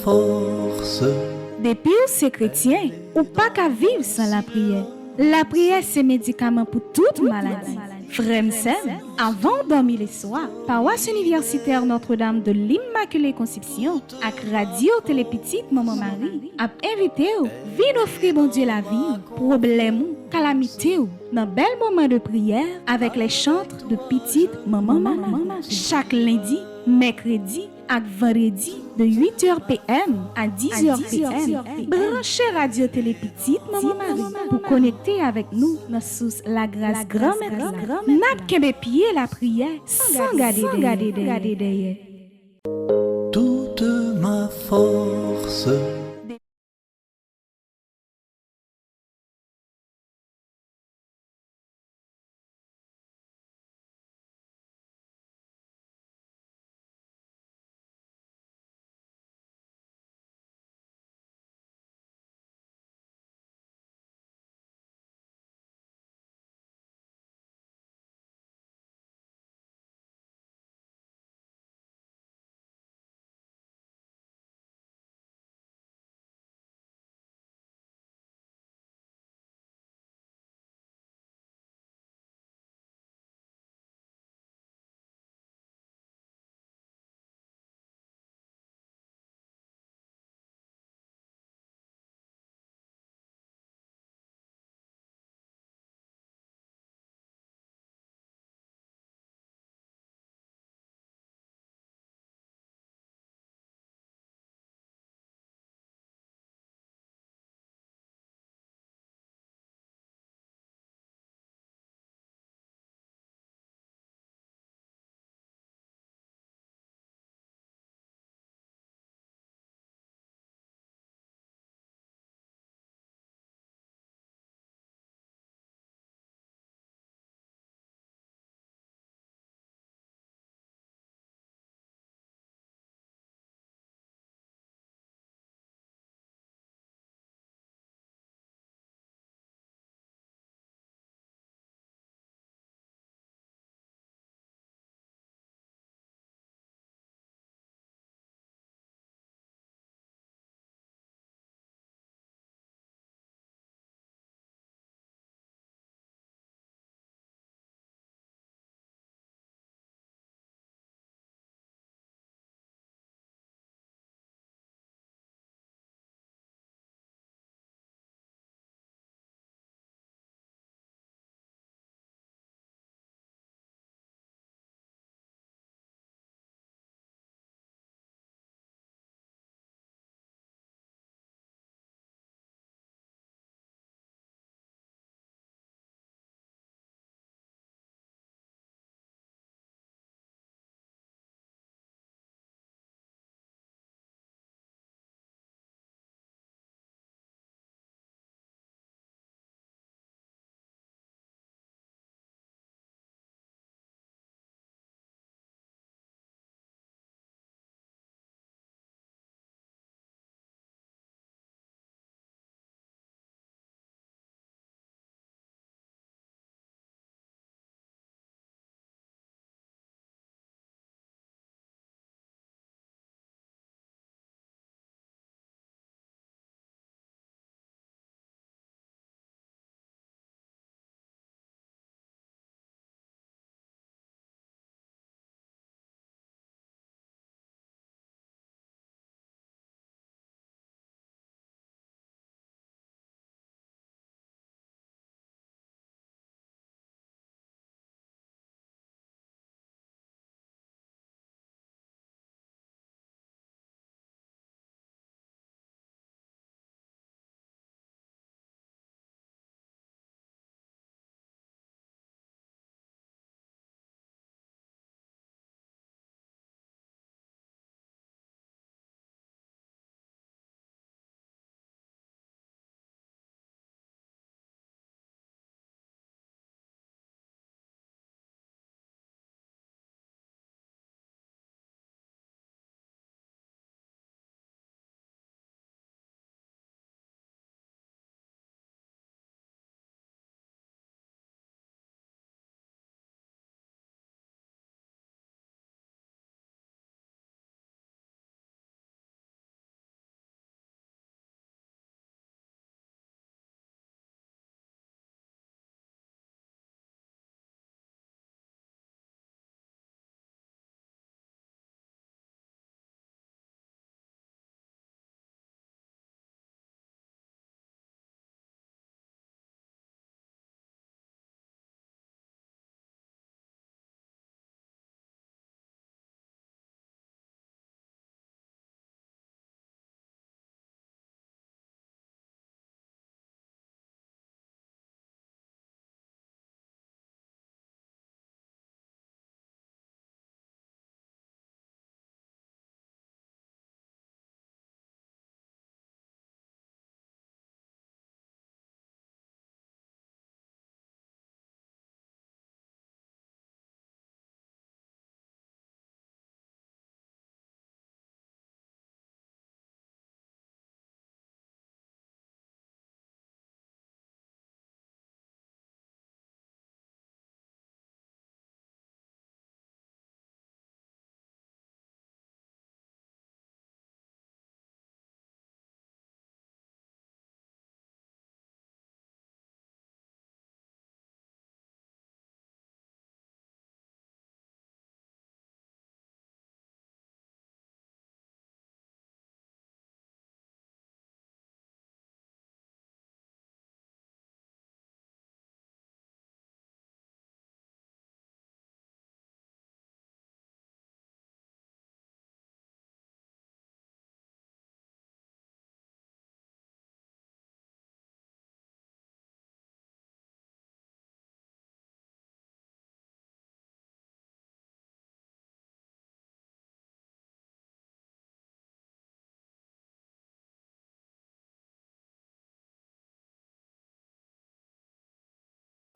force. Depuis ou c'est chrétien, ou pas qu'à vivre sans la prière. La prière, c'est médicament pour toute maladie. Frère Sem, avant de dormir les soirs, paroisse universitaire Notre-Dame de l'Immaculée Conception, avec Radio Télépetite Maman Marie, a invité ou, vin offrir bon Dieu la vie, problème ou, calamité ou, dans bel moment de prière avec les chantres de petite Maman Marie. Chaque lundi, mercredi et vendredi de 8h PM à 10h PM. Branchez Radio Télé Petite Maman Marie pour connecter avec nous dans source la grâce grand-mère. N'a qu'un pied la prière sans garder derrière. Toute ma force.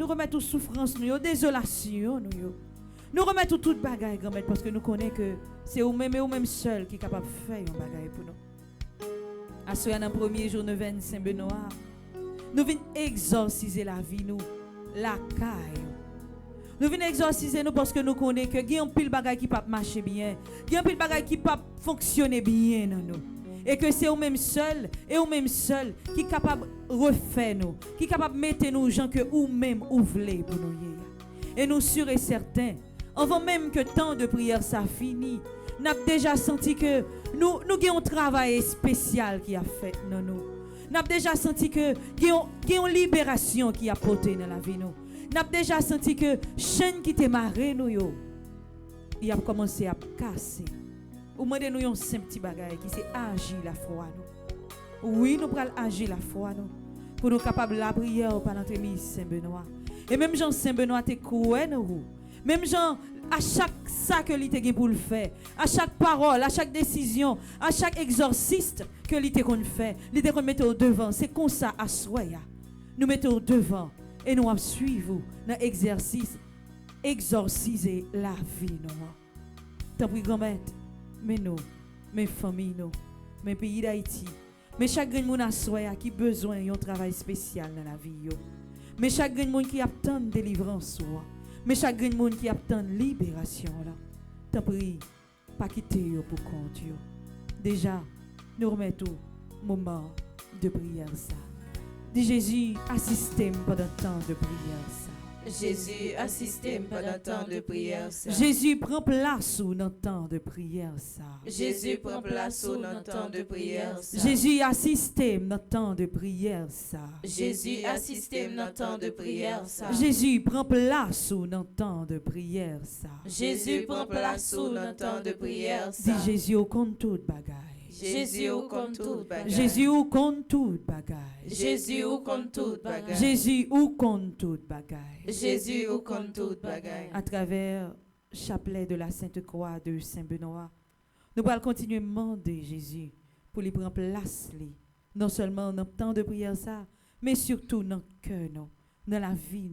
Nous remettons souffrance, nous, désolation, nous. Nous remettons toute bagaille, grand-mère, parce que nous connaissons que c'est vous-même et vous-même seul qui est capable de faire une bagaille pour nous. À ce moment, dans le premier jour de Saint-Benoît, nous venons exorciser la vie, nous, la caille. Nous venons exorciser nous parce que nous connaissons que il y a un pile bagaille qui peut marcher bien, il y a un pile bagaille qui peut fonctionner bien dans nous. Et que c'est vous-même seul et vous-même seul qui est capable de refaire nous, qui est capable de mettre nous gens que vous-même vous voulez pour nous. Et nous sûrs et certains, avant même que tant de prières ça fini, nous avons déjà senti que nous avons un travail spécial qui a fait dans nous. Nous avons déjà senti que nous avons une libération qui a porté dans la vie. Nous avons déjà senti que chaîne qui était marrée, il a commencé à casser. Ou demandez nous un simple petit bagage qui c'est agir la foi. Nous. Oui, nous prenons agir la foi. Nous, pour nous capables de la prière pendant notre Saint-Benoît. Et même Jean Saint-Benoît te croit nous. Même Jean, à chaque ça que il te pour le faire, à chaque parole, à chaque décision, à chaque exorciste que il te qu'on fait, il te qu'on mette au devant. C'est comme ça à soya. Nous mettons au devant et nous suivons dans l'exercice exorciser la vie nous. Tant pis grand-mère, mais nous, mes familles nous, mes pays d'Haïti, mais chaque monde à soya qui besoin d'un travail spécial dans la vie yo. Mais chaque monde qui attend délivrance, mais chaque monde qui attend libération, là, t'en prie, pas quitter pour compte. Déjà, nous remettons moment de prière ça. Dis Jésus, assistez-moi pendant temps de prière ça. Jésus, assistez-moi pendant temps de prière ça. Jésus, prend place dans le temps de prière ça. Jésus, prend place dans le temps de prière ça. Jésus, assistez-moi dans le temps de prière ça. Jésus, assistez-moi dans le temps de prière ça. Jésus, prend place dans le temps de prière ça. Jésus, prend place dans le temps de prière ça. Dis Jésus, au compte toute bagaille. Jésus, au compte toute bagaille. Jésus, au compte toute bagaille. Jésus, au compte toute bagaille. Jésus, au compte toute bagaille. Jésus, au compte toute bagaille. À travers le chapelet de la Sainte Croix de Saint-Benoît, nous allons continuer à demander Jésus pour lui prendre place, non seulement dans le temps de prière ça, mais surtout dans le cœur, dans la vie,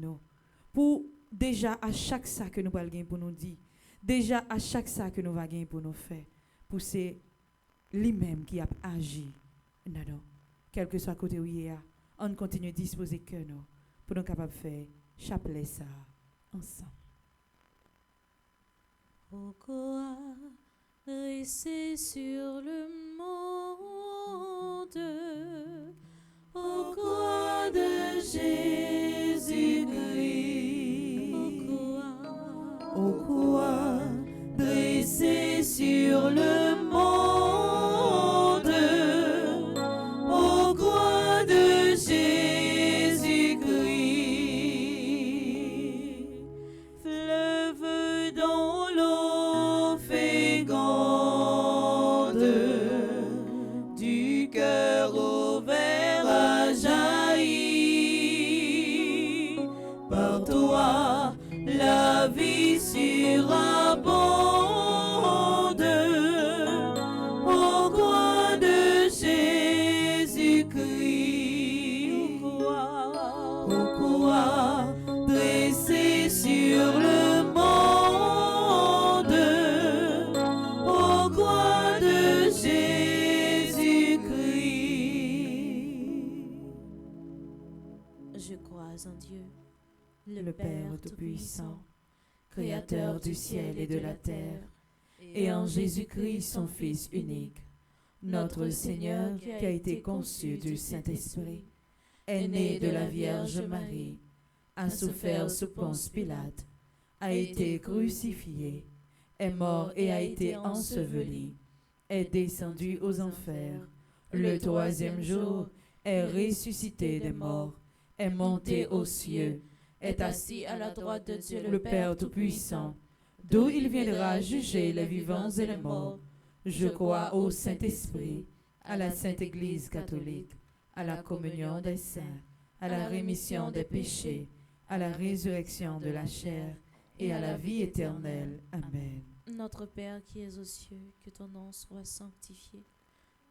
pour déjà à chaque ça que nous allons gagner pour nous dire, déjà à chaque ça que nous allons gagner pour nous faire, pour c'est lui-même qui a agi. Non, quel que soit côté où il est, on continue de disposer que nous pour nous capables de faire chapelet ça ensemble. Pourquoi rester sur le monde au croix de Jésus-Christ? Au croix dressé sur le monde, au croix de Jésus-Christ, fleuve dont l'eau féconde, du cœur ouvert à jaillir, par toi la vie surabonde, au croix de Jésus-Christ, au croix dressé sur le monde, au croix de Jésus-Christ. Je crois en Dieu, le Père Tout-Puissant, Créateur du ciel et de la terre, et en Jésus-Christ, son Fils unique, notre Seigneur qui a été conçu du Saint-Esprit, est né de la Vierge Marie, a souffert sous Ponce Pilate, a été crucifié, est mort et a été enseveli, est descendu aux enfers, le troisième jour est ressuscité des morts, est monté aux cieux, est assis à la droite de Dieu le Père Tout-Puissant, d'où il viendra juger les vivants et les morts. Je crois au Saint-Esprit, à la Sainte Église catholique, à la communion des saints, à la rémission des péchés, à la résurrection de la chair et à la vie éternelle. Amen. Notre Père qui es aux cieux, que ton nom soit sanctifié,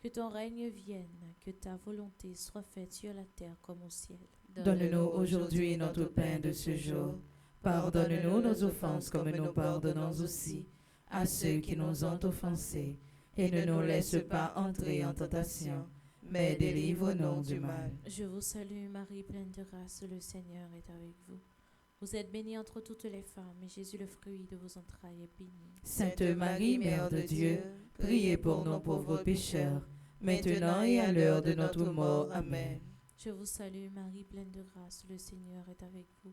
Que ton règne vienne, que ta volonté soit faite sur la terre comme au ciel. Donne-nous aujourd'hui notre pain de ce jour. Pardonne-nous nos offenses comme nous pardonnons aussi à ceux qui nous ont offensés. Et ne nous laisse pas entrer en tentation, mais délivre-nous du mal. Je vous salue Marie, pleine de grâce, le Seigneur est avec vous. Vous êtes bénie entre toutes les femmes, et Jésus, le fruit de vos entrailles, est béni. Sainte Marie, Mère de Dieu, priez pour nos pauvres pécheurs, maintenant et à l'heure de notre mort. Amen. Je vous salue Marie, pleine de grâce, le Seigneur est avec vous.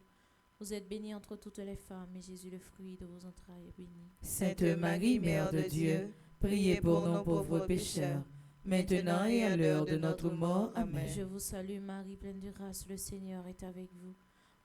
Vous êtes bénie entre toutes les femmes, et Jésus, le fruit de vos entrailles, est béni. Sainte Marie, Mère de Dieu, priez pour nos pauvres pécheurs, maintenant et à l'heure de notre mort. Amen. Je vous salue Marie, pleine de grâce, le Seigneur est avec vous.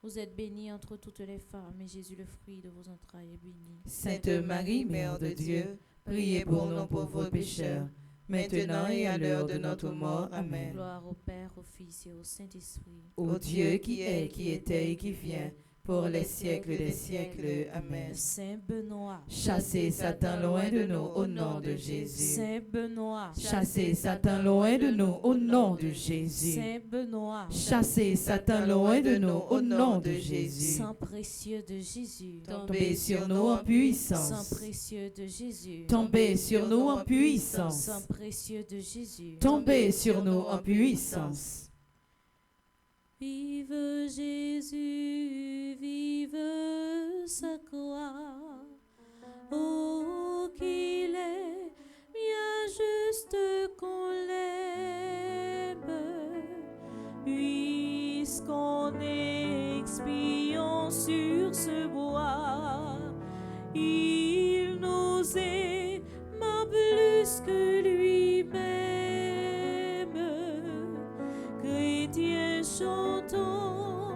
Vous êtes bénie entre toutes les femmes, et Jésus, le fruit de vos entrailles, est béni. Sainte Marie, Mère de Dieu, priez pour nos pauvres pécheurs, maintenant et à l'heure de notre mort. Amen. Gloire au Père, au Fils et au Saint-Esprit. Ô Dieu qui est, qui était et qui vient, pour les siècles des siècles. Amen. Saint Benoît, Chassez Satan loin de nous au nom de Jésus. Saint Benoît, Chassez Satan loin de nous au nom de Jésus. Saint Benoît, Chassez Satan loin de nous au nom de Jésus. Sang précieux de Jésus, Tombez sur nous en puissance. Sang précieux de Jésus, Tombez sur nous en puissance. Sang précieux de Jésus, Tombez sur nous en puissance. Vive Jésus, vive sa croix. Oh, qu'il est bien juste qu'on l'aime, puisqu'on expiant sur ce bois, il nous aima plus que lui-même. Chrétiens chantons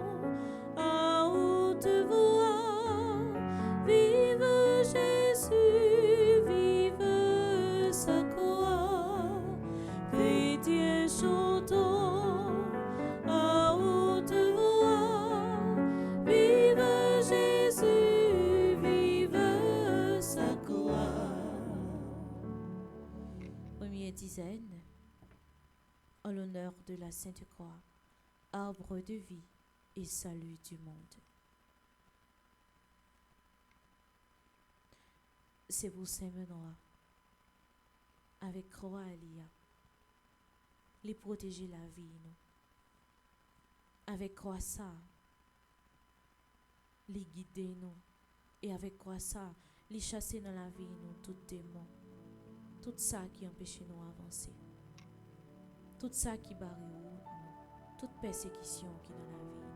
à haute voix, vive Jésus, vive sa croix. Chrétiens chantons à haute voix, vive Jésus, vive sa croix. Première dizaine. En l'honneur de la Sainte Croix, arbre de vie et salut du monde. C'est vous, Saint Benoît, avec croix Elia, les protéger la vie, nous. Avec croix ça, les guider, nous. Et avec croix ça, les chasser dans la vie, nous, tout démon, tout ça qui empêche nous d'avancer. Tout ça qui barre nous, toute persécution qui dans la vie.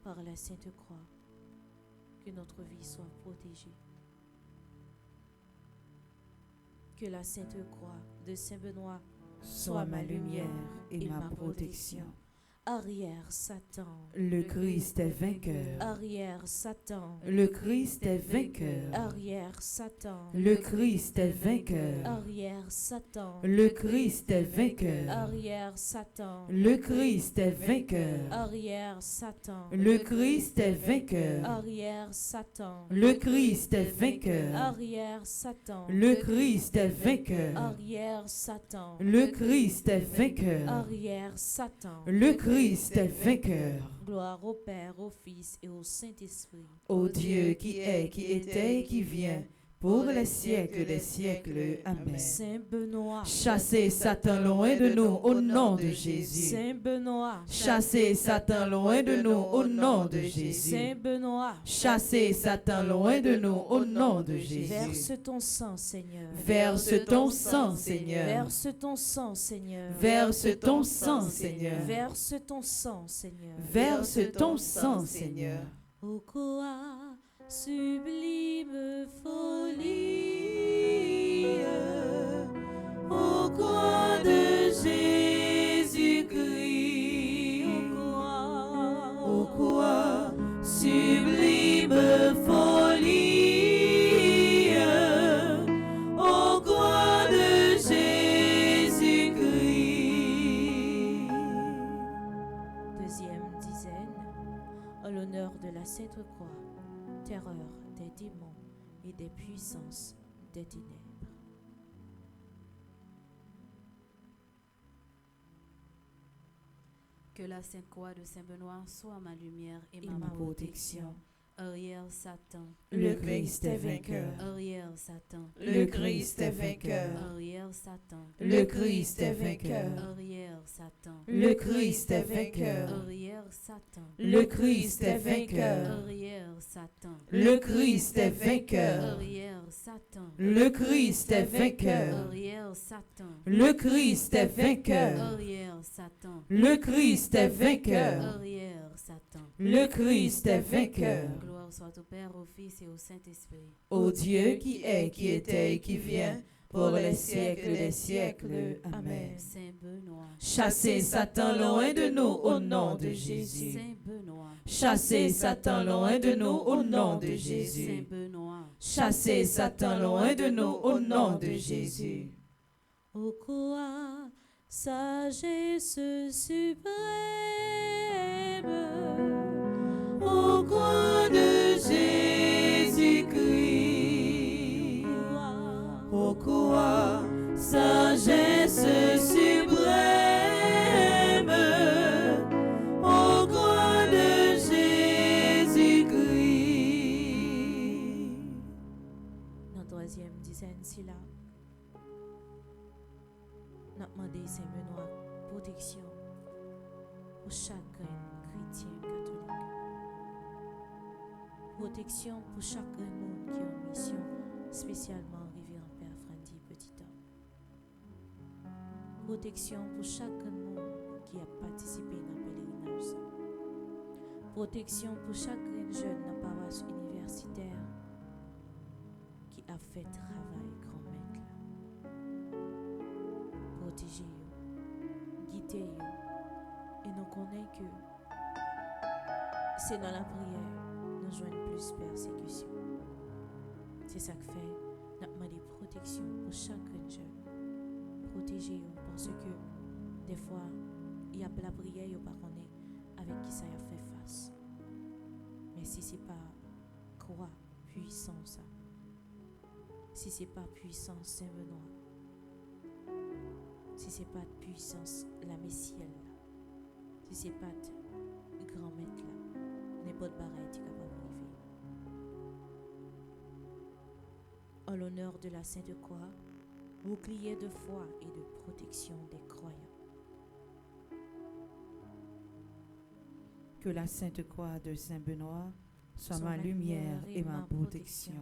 Par la Sainte Croix, que notre vie soit protégée. Que la Sainte Croix de Saint Benoît Sois ma lumière et ma protection. Arrière Satan. Le Christ est vainqueur. Arrière Satan. Le Christ est vainqueur. Arrière Satan. Le Christ est vainqueur. Arrière Satan. Le Christ est vainqueur. Arrière Satan. Le Christ est vainqueur. Arrière Satan. Le Christ est vainqueur. Arrière Satan. Le Christ est vainqueur. Arrière Satan. Le Christ est vainqueur. Arrière Satan. Le Christ est vainqueur. Arrière Satan. Le Christ est vainqueur. Gloire au Père, au Fils et au Saint-Esprit. Ô Dieu qui est, qui était et qui vient, pour les siècles des siècles. Amen. Saint Benoît. Chassez Satan loin de nous au nom de Jésus. Saint Benoît. Chassez Satan loin de nous au nom de Jésus. Saint Benoît. Chassez Satan loin de nous au nom de Jésus. Verse ton sang, Seigneur. Verse ton sang, Seigneur. Verse ton sang, Seigneur. Verse ton sang, Seigneur. Verse ton sang, Seigneur. Verse ton sang, Seigneur. Ô quoi sublime folie, ô croix de Jésus-Christ, ô croix sublime folie, ô croix de Jésus-Christ. Deuxième dizaine, en l'honneur de la Sainte Croix, terreur des démons et des puissances des ténèbres. Que la Sainte Croix de Saint-Benoît soit ma lumière et Et ma ma protection. Arrière Satan, Le Christ est vainqueur. arrière Satan, Le Christ est vainqueur. arrière Satan, Le Christ est vainqueur. arrière Satan, Le Christ est vainqueur. arrière Satan, Le Christ est vainqueur. arrière Satan, Le Christ est vainqueur. arrière Satan, Le Christ est vainqueur. arrière Satan, Le Christ est vainqueur. arrière Satan, Le Christ est vainqueur. arrière Satan. Le Christ est vainqueur. Gloire soit au Père, au Fils et au Saint-Esprit. Ô Dieu qui est, qui était et qui vient, pour les siècles des siècles. Amen. Saint Benoît, Chassez Satan loin de nous au nom de Jésus. Saint Benoît, Chassez Satan loin de nous au nom de Saint Jésus. Benoît. Chassez Satan loin de nous au nom de Jésus. Au quoi sagesse suprême, Au coin de Jésus-Christ, au quoi sagesse suprême, au coin de Jésus-Christ. dans troisième dizaine, si là, nous demandons Saint Benoît protection pour chaque chrétien catholique. Protection pour chaque monde qui est en mission, spécialement Révérend Père Frandy Petit Homme. Protection pour chaque monde qui a participé dans le pèlerinage. Protection pour chaque jeune dans la paroisse universitaire qui a fait travail grand maître. Protégez-vous, guidez-vous, et nous connaissons que c'est dans la prière nous joignons plus persécution. C'est ça que fait nous demandons protection pour chaque jeune. Protégez-vous parce que des fois il y a la prière, il n'y a pas connaît avec qui ça a fait face. Mais si ce n'est pas croix, puissance, si ce n'est pas puissance Saint-Benoît, si ce n'est pas de puissance la Messielle, si ce n'est pas de grand maître là, n'importe bagaille est capable de vivre. En l'honneur de la Sainte Croix, bouclier de foi et de protection des croyants. Que la Sainte Croix de Saint-Benoît soit ma lumière et ma protection.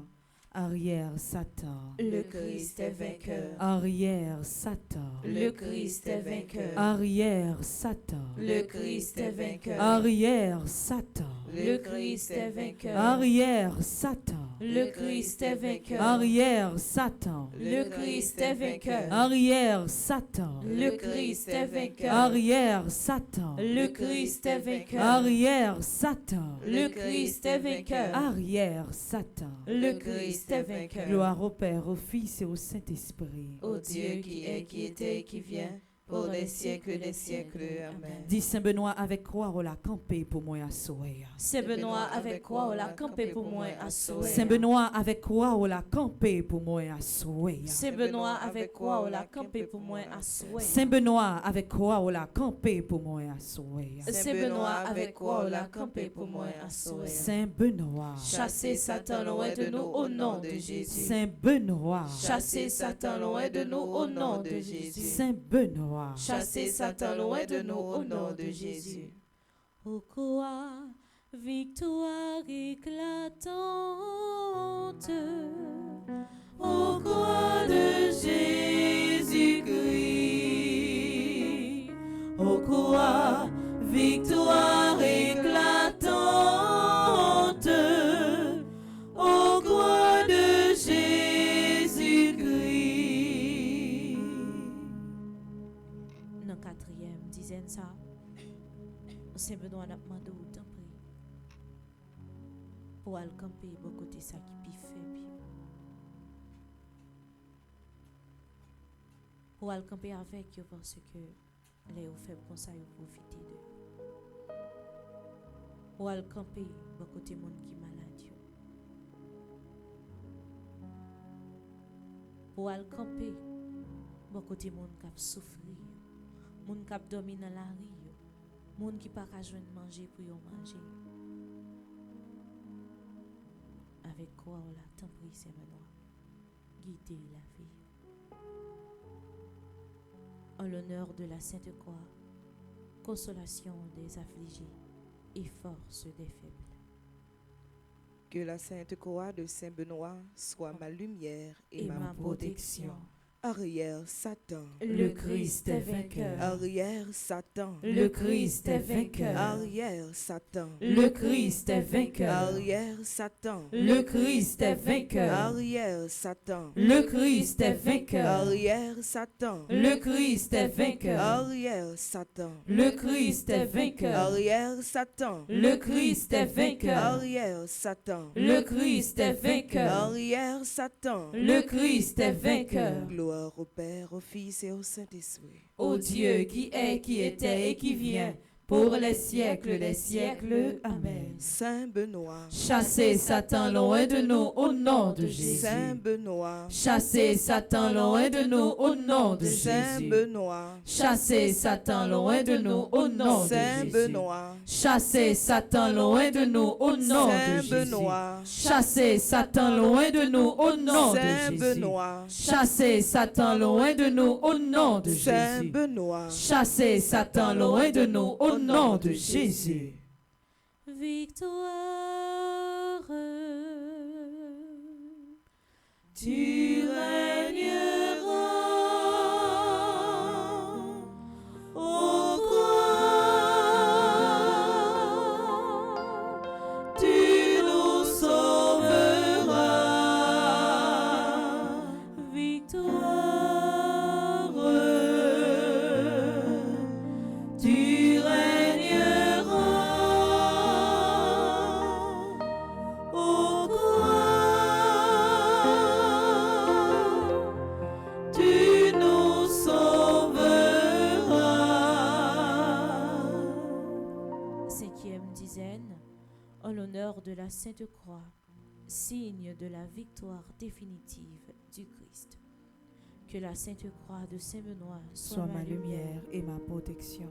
Arrière Satan, Le Christ est vainqueur. arrière Satan, Le Christ est vainqueur. arrière Satan, Le Christ est vainqueur. arrière Satan, Le Christ est vainqueur. arrière Satan, Le Christ est vainqueur. arrière Satan, Le Christ est vainqueur. arrière Satan, Le Christ est vainqueur. arrière Satan, Le Christ est vainqueur. arrière Satan, Le Christ est vainqueur. arrière Satan. Le Christ est vainqueur. Gloire au Père, au Fils et au Saint-Esprit. Ô Dieu qui est, qui était et qui vient, pour les siècles des siècles. Amen. Dit Saint Benoît avec croix on l'a campé pour moi à sauver. Saint Benoît avec quoi on l'a campé pour moi à sauver. Saint Benoît avec croix on l'a campé pour moi à sauver. Saint Benoît avec quoi on l'a campé pour moi à sauver. Saint Benoît avec croix on l'a campé pour moi à sauver. Saint Benoît avec quoi on l'a campé pour moi à sauver. Saint Benoît, Chassez Satan loin de nous au nom de Jésus. Saint Benoît, Chassez Satan loin de nous au nom de Jésus. Saint Benoît, Chassez Satan loin de nous au nom de Jésus. Au quoi victoire éclatante, Au croix de Jésus-Christ, au croix, victoire éclatante, au croix de Jésus-Christ. dans quatrième dizaine ça, Saint Benoît n'a demandé autant prix pour aller camper de côté ça qui pi faible. Pour aller camper avec eux parce que les faibles comme ça ils profiter de. Pour aller camper de côté monde qui malade. Pour aller camper de côté monde qui souffrir, monde qui dormi dans la rue. Moun qui pas qu'à joindre manger pour yon manger. Avec quoi on l'a tant pris c'est maintenant. Guider la vie. En l'honneur de la Sainte Croix, consolation des affligés et force des faibles. Que la Sainte Croix de Saint-Benoît soit ma lumière et ma protection. Arrière Satan, Le Christ est vainqueur. arrière Satan, Le Christ est vainqueur. arrière Satan, Le Christ est vainqueur. arrière Satan, Le Christ est vainqueur. arrière Satan, Le Christ est vainqueur. arrière Satan, Le Christ est vainqueur. arrière Satan, Le Christ est vainqueur. arrière Satan, Le Christ est vainqueur. arrière Satan, Le Christ est vainqueur. arrière Satan. Le Christ est vainqueur. Gloire au Père, au Fils et au Saint-Esprit. Ô Dieu qui est, qui était et qui vient, pour les siècles des siècles. Amen. Saint Benoît, Chassez Satan loin de nous au nom de Jésus. Saint Benoît, Chassez Satan loin de nous au nom de Saint Jésus. Benoît, Chassez Satan loin de nous au nom de Saint Jésus. Benoît, Chassez Satan loin de nous au nom de Saint Jésus. Benoît, Chassez Satan loin de nous au nom de Saint Jésus. Benoît, Chassez Satan loin de nous au nom de Saint Jésus. Benoît, Chassez Satan loin de nous au nom de Jésus. Victoire, Tu régneras, ô croix, tu nous sauveras. victoire, Tu régneras, ô croix, tu nous sauveras. Cinquième dizaine, en l'honneur de la Sainte Croix, signe de la victoire définitive du Christ. Que la Sainte Croix de Saint-Benoît soit ma lumière et ma protection.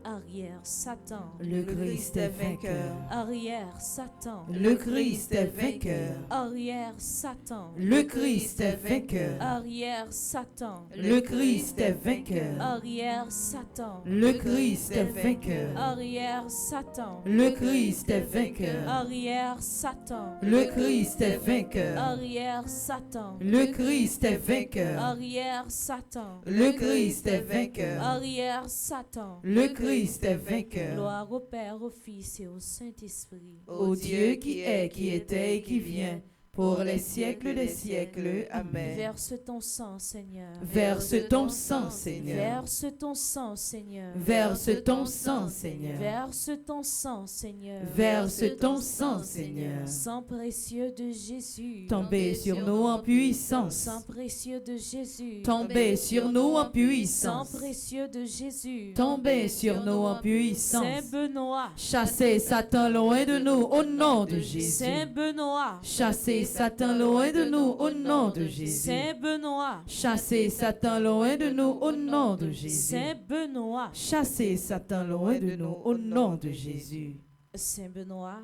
arrière Satan, Le Christ est vainqueur. arrière Satan, Le Christ est vainqueur. arrière Satan, Le Christ est vainqueur. arrière Satan, Le Christ est vainqueur. arrière Satan, Le Christ est vainqueur. arrière Satan, Le Christ est vainqueur. arrière Satan, Le Christ est vainqueur. arrière Satan, Le Christ est vainqueur. arrière Satan, Le Christ est vainqueur. arrière Satan. Le Christ est vainqueur. Gloire au Père, au Fils et au Saint-Esprit. Ô Dieu qui est, qui était et qui vient, pour les siècles des siècles. Amen. Verse ton sang, Seigneur. Verse ton sang, Seigneur. Verse ton sang, Seigneur. Verse ton sang, Seigneur. Verse ton sang, Seigneur. Verse ton sang, Seigneur. Sang précieux de Jésus. Tombez sur nous en puissance. Sang précieux de Jésus. Tombez sur nous en Sang puissance. précieux de Jésus. Tombez sur nous en Saint puissance. Benoît. Chassez Satan loin de nous au nom de Jésus. Saint Benoît. Chassez Satan loin de nous au nom de Jésus. Saint Benoît. Chassez Satan loin de nous au nom de Jésus. Saint Benoît. Chassez Satan loin de nous au nom de Jésus. Saint Benoît,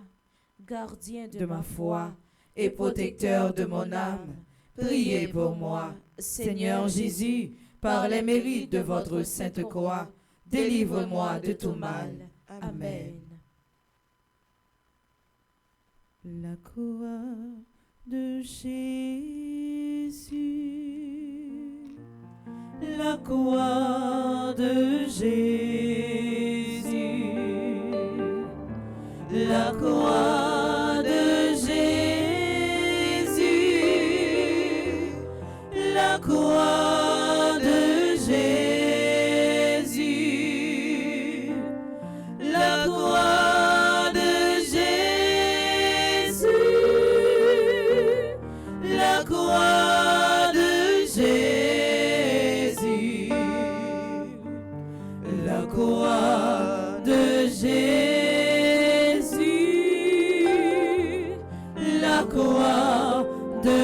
gardien de, De ma foi et protecteur de mon âme, priez pour moi. Seigneur Jésus, par les mérites de votre sainte croix, délivre-moi de tout mal. Amen. La croix de Jésus, La croix de Jésus, la croix de Jésus, la croix de Jésus, la croix de Jésus, la croix de Jésus, la croix de Jésus, la croix de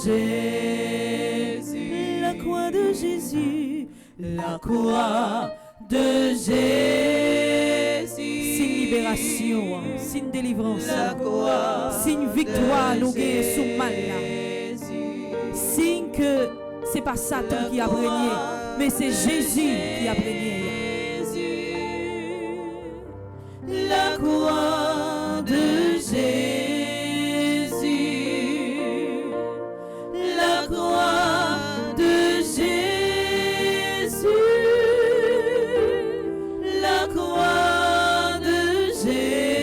Jésus, la croix de Jésus, la croix de Jésus, libération, signe délivrance, signe victoire, nous gagnons sous mal là. Signe que c'est pas Satan qui a régné, mais c'est Jésus qui a régné. La croix de Jésus, la croix de Jésus, la croix de Jésus,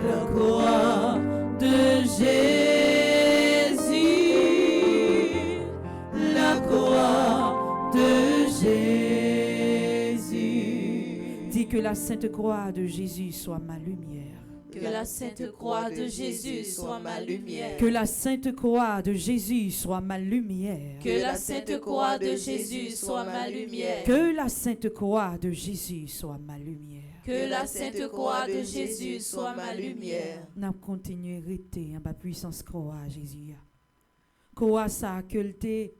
la croix de Jésus, la croix de Jésus. Dis que la sainte croix de Jésus soit ma lumière. Que la sainte croix de Jésus soit ma lumière. Que la sainte croix de Jésus soit ma lumière. Que la sainte croix de Jésus soit ma lumière. Que la sainte croix de Jésus soit ma lumière. Que la sainte croix de Jésus soit ma lumière. N'a continué à rester en bas puissance croix Jésus. Croix ça que te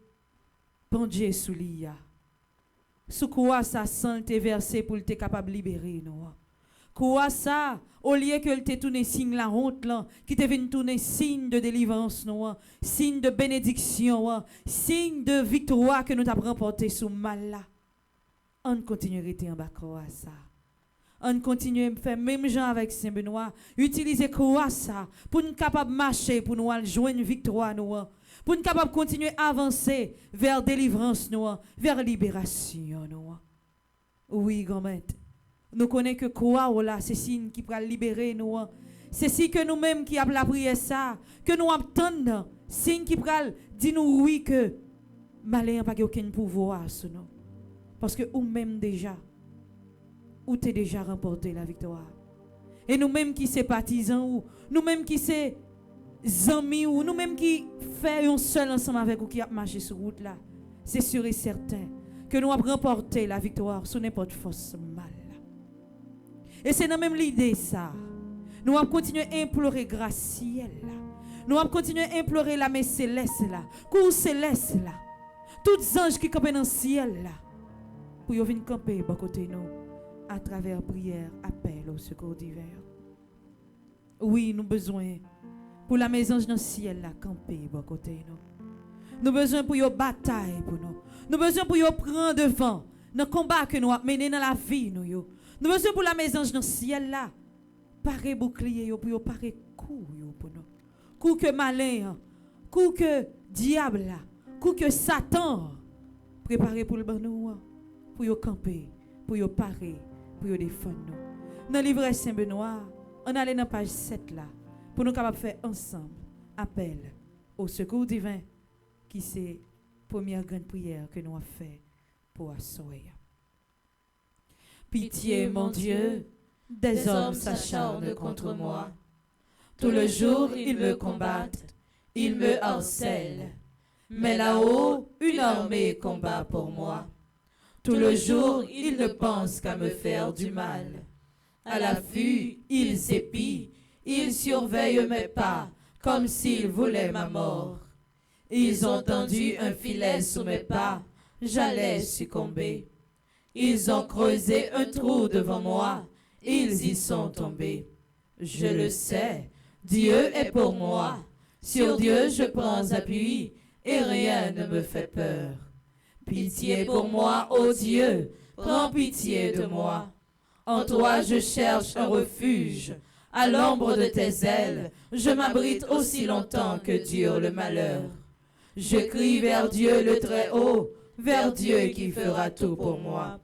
pendu sous l'ia. Sous quoi ça sang te versé pour te capable libérer nous. Quoi ça au lieu que te tourner signe la honte là qui te vient tourner signe de délivrance nous, signe de bénédiction, signe de victoire que nous t'a remporté sous mal là. On continue à rester en bas croix ça. On continue à faire même gens avec Saint-Benoît, utiliser croix ça pour nous capable marcher pour nous joindre une victoire nous. Pour nous capables de continuer à avancer vers délivrance, nous, vers libération. Nous. Oui, grand-mère. Nous connaissons que quoi, c'est signe qui peut libérer nous. C'est si que nous-mêmes qui avons la prière ça, que nous attendons, signe qui peut dire nous oui que malin n'a pas aucun pouvoir sur nous. Parce que nous-mêmes déjà, ou t'es déjà remporté la victoire. Et nous-mêmes qui sommes partisans, ou nous-mêmes qui sommes amis ou nous-mêmes qui faisons seul ensemble avec ou qui a marché sur route là, c'est sûr et certain que nous avons remporté la victoire sur n'importe force mal. Et c'est dans même l'idée ça. Nous allons continuer à implorer grâce ciel là. Nous allons continuer à implorer la main céleste là, cour céleste là. Tous les anges qui campent dans le ciel là pour venir camper à côté de nous à travers prière, appel au secours divin. Oui, nous avons besoin pour la maison dans le ciel, la camper à côté de nous. Nous avons besoin pour une bataille pour nous. Nous avons besoin pour une prendre devant dans le combat que nous avons mené dans la vie. Nous avons besoin pour la maison dans le ciel, là. Parer bouclier pour parer coup pour nous. Coup que malin, coup que diable, coup que Satan préparé pour le bon nous, pour y camper, pour y parer, pour y défendre nous. Dans le livre Saint-Benoît, on allait dans page 7 là. Pour nous capables de faire ensemble appel au secours divin qui c'est la première grande prière que nous avons fait pour assurer. Pitié, mon Dieu, des hommes s'acharnent contre moi. Tout le jour, ils me combattent, ils me harcèlent. Mais là-haut, une armée combat pour moi. Tout le jour, ils ne pensent qu'à me faire du mal. À l'affût, ils épient. Ils surveillent mes pas comme s'ils voulaient ma mort. Ils ont tendu un filet sous mes pas, j'allais succomber. Ils ont creusé un trou devant moi, ils y sont tombés. Je le sais, Dieu est pour moi. Sur Dieu je prends appui et rien ne me fait peur. Pitié pour moi, ô Dieu, prends pitié de moi. En toi je cherche un refuge. À l'ombre de tes ailes, je m'abrite aussi longtemps que dure le malheur. Je crie vers Dieu le Très-Haut, vers Dieu qui fera tout pour moi.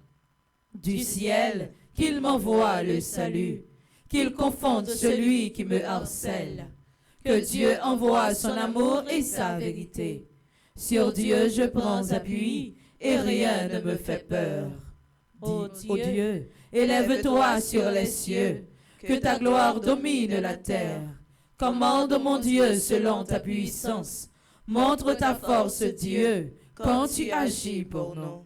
Du ciel, qu'il m'envoie le salut, qu'il confonde celui qui me harcèle. Que Dieu envoie son amour et sa vérité. Sur Dieu je prends appui et rien ne me fait peur. Ô Dieu, élève-toi sur les cieux. Que ta gloire domine la terre. Commande mon Dieu selon ta puissance. Montre ta force, Dieu, quand tu agis pour nous.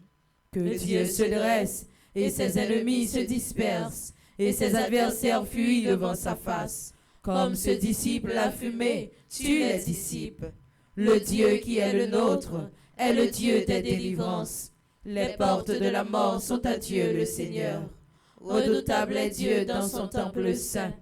Que Dieu se dresse et ses ennemis se dispersent et ses adversaires fuient devant sa face. Comme se dissipe la fumée, tu les dissipes. Le Dieu qui est le nôtre est le Dieu des délivrances. Les portes de la mort sont à Dieu le Seigneur. Redoutable est Dieu dans son temple saint.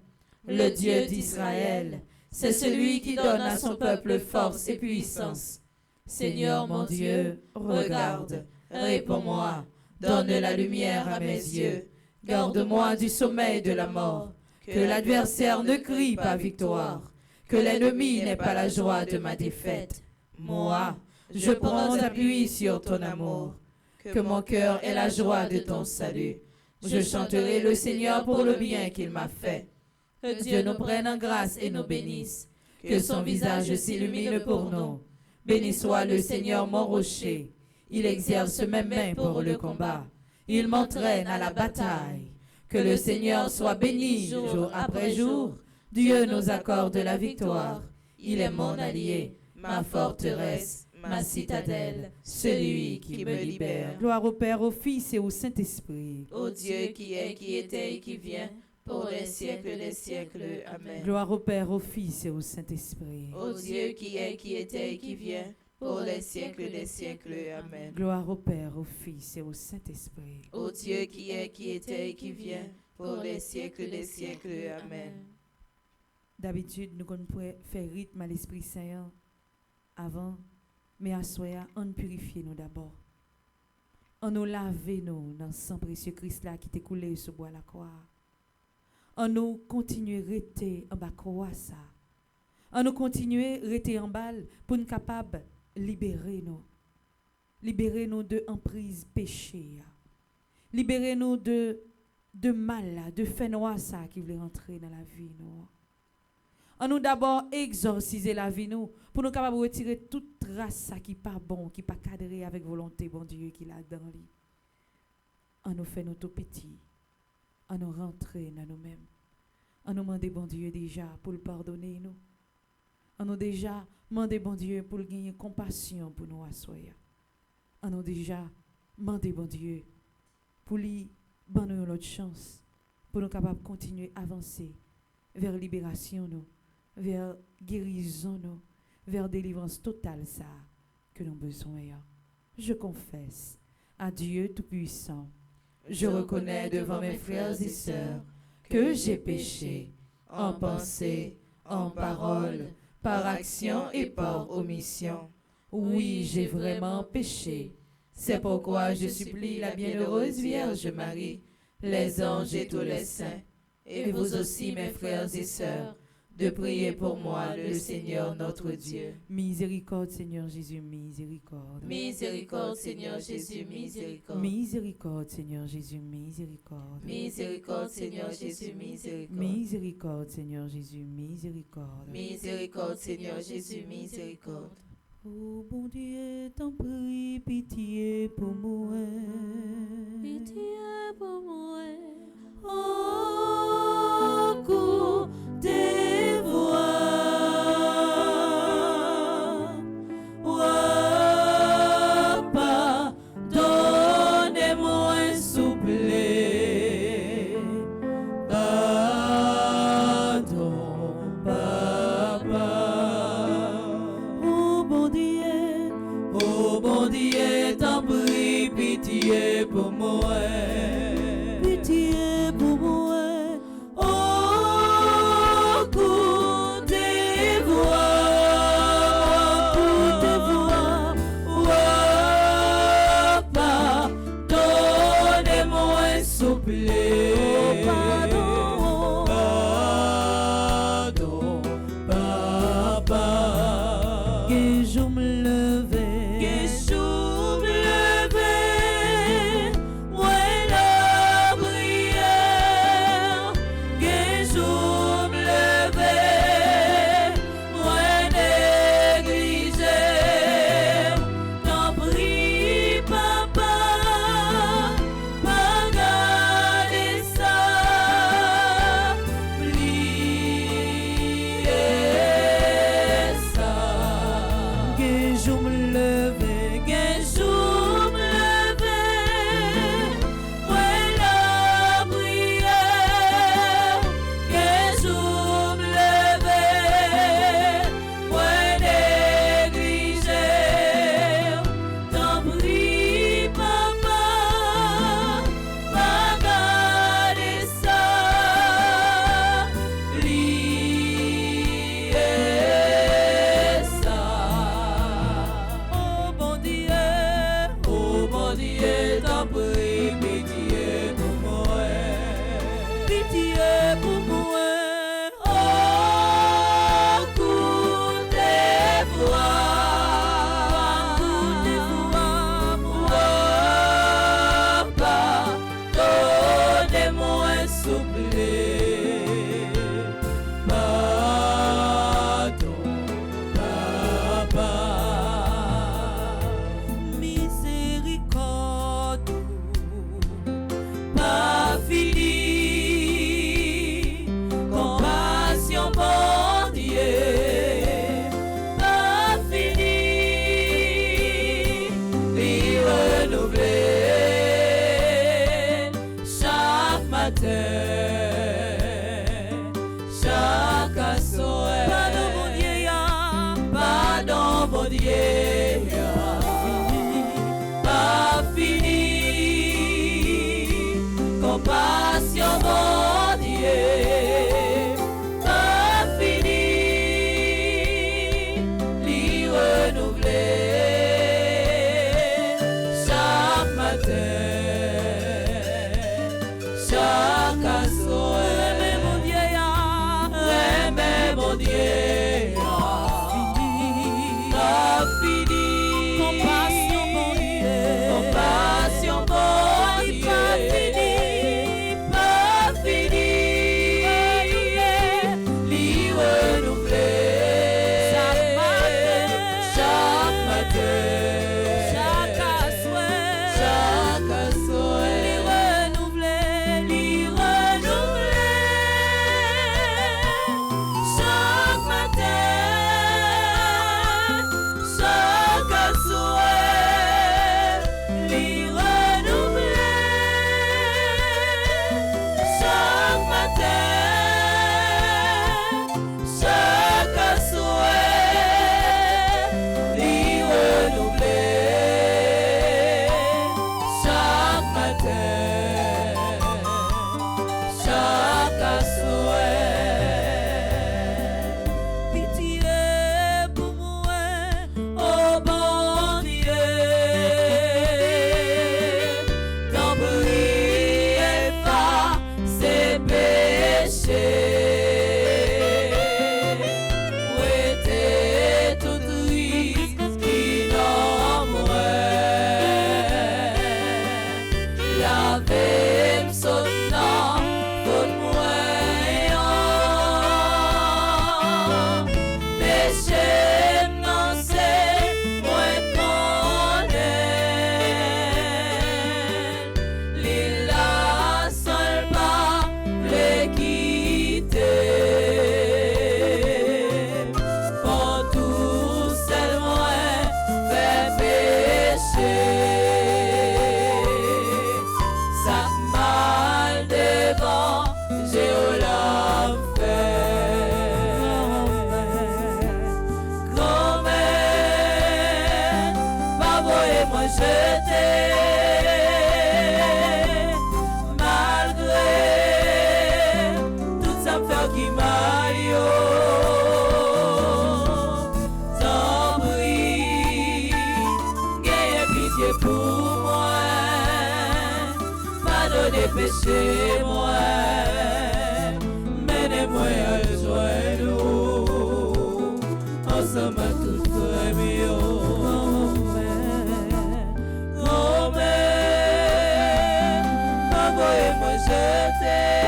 Le Dieu d'Israël, c'est celui qui donne à son peuple force et puissance. Seigneur mon Dieu, regarde, réponds-moi, donne la lumière à mes yeux. Garde-moi du sommeil de la mort, que l'adversaire ne crie pas victoire, que l'ennemi n'ait pas la joie de ma défaite. Moi, je prends appui sur ton amour, que mon cœur ait la joie de ton salut. Je chanterai le Seigneur pour le bien qu'il m'a fait. Que Dieu nous prenne en grâce et nous bénisse, que son visage s'illumine pour nous. Béni soit le Seigneur mon rocher, il exerce mes mains pour le combat. Il m'entraîne à la bataille. Que le Seigneur soit béni jour après jour. Dieu nous accorde la victoire. Il est mon allié, ma forteresse, ma citadelle, celui qui me libère. Gloire au Père, au Fils et au Saint-Esprit. Ô Dieu qui est, qui était et qui vient, pour les siècles des siècles. Amen. Gloire au Père, au Fils et au Saint-Esprit. Ô Dieu qui est, qui était et qui vient, pour les siècles des siècles. Amen. Gloire au Père, au Fils et au Saint-Esprit. Ô Dieu qui est, qui était et qui vient, pour les siècles des siècles. Amen. D'habitude, nous pouvons faire rythme à l'Esprit Saint avant, mais à soi, on purifie nous d'abord. On nous laver nous dans le sang précieux Christ là qui t'est coulé sur bois la croix. On nous continue rester en bas croix ça. On nous continue rester en bas pour nous capable libérer nous. Libérer nous de emprise péché. Libérer nous de mal, de fait noir ça qui voulait rentrer dans la vie nous. On nous d'abord exorciser la vie nous pour nous capables de retirer toute trace ça qui pas bon, qui pas cadré avec volonté bon Dieu qui l'a dans lui. On nous fait nous tout petit. On nous rentrer dans nous-mêmes. On nous demande bon Dieu déjà pour le pardonner nous. On nous déjà demandé bon Dieu pour gagner compassion pour nous assoyer. On nous déjà demandé bon Dieu pour lui donner une autre chance pour nous capables de continuer à avancer vers libération nous, vers guérison nous, vers délivrance totale ça que nous avons besoin. Je confesse à Dieu Tout-Puissant. Je reconnais devant mes frères et sœurs que j'ai péché en pensée, en parole, par action et par omission. Oui, j'ai vraiment péché. C'est pourquoi je supplie la bienheureuse Vierge Marie, les anges et tous les saints, et vous aussi mes frères et sœurs, de prier pour moi le Seigneur notre Dieu. Miséricorde Seigneur Jésus, miséricorde. Miséricorde Seigneur Jésus, miséricorde. Miséricorde Seigneur Jésus, miséricorde. Miséricorde Seigneur Jésus, miséricorde. Miséricorde Seigneur Jésus, miséricorde. Miséricorde Seigneur Jésus, miséricorde. Oh bon Dieu, t'en prie, pitié pour moi. Pitié pour moi. Oh, coup des voix. Oh, pardonnez-moi, s'il vous plaît. Pardon, papa. Oh, bon Dieu, t'en prie, pitié pour moi. Pitié pour moi. Oh, coup des voix, oh, pardonnez-moi, s'il vous plaît. Pardon, papa. Que je me levais, moi là moi je t'aime, malgré tout ça me fait qui mal yo. T'en prie, gagne pitié pour moi, pardonne péché moi, menez-moi à joindre ensemble tout premier. Envoyez-moi je t'aime,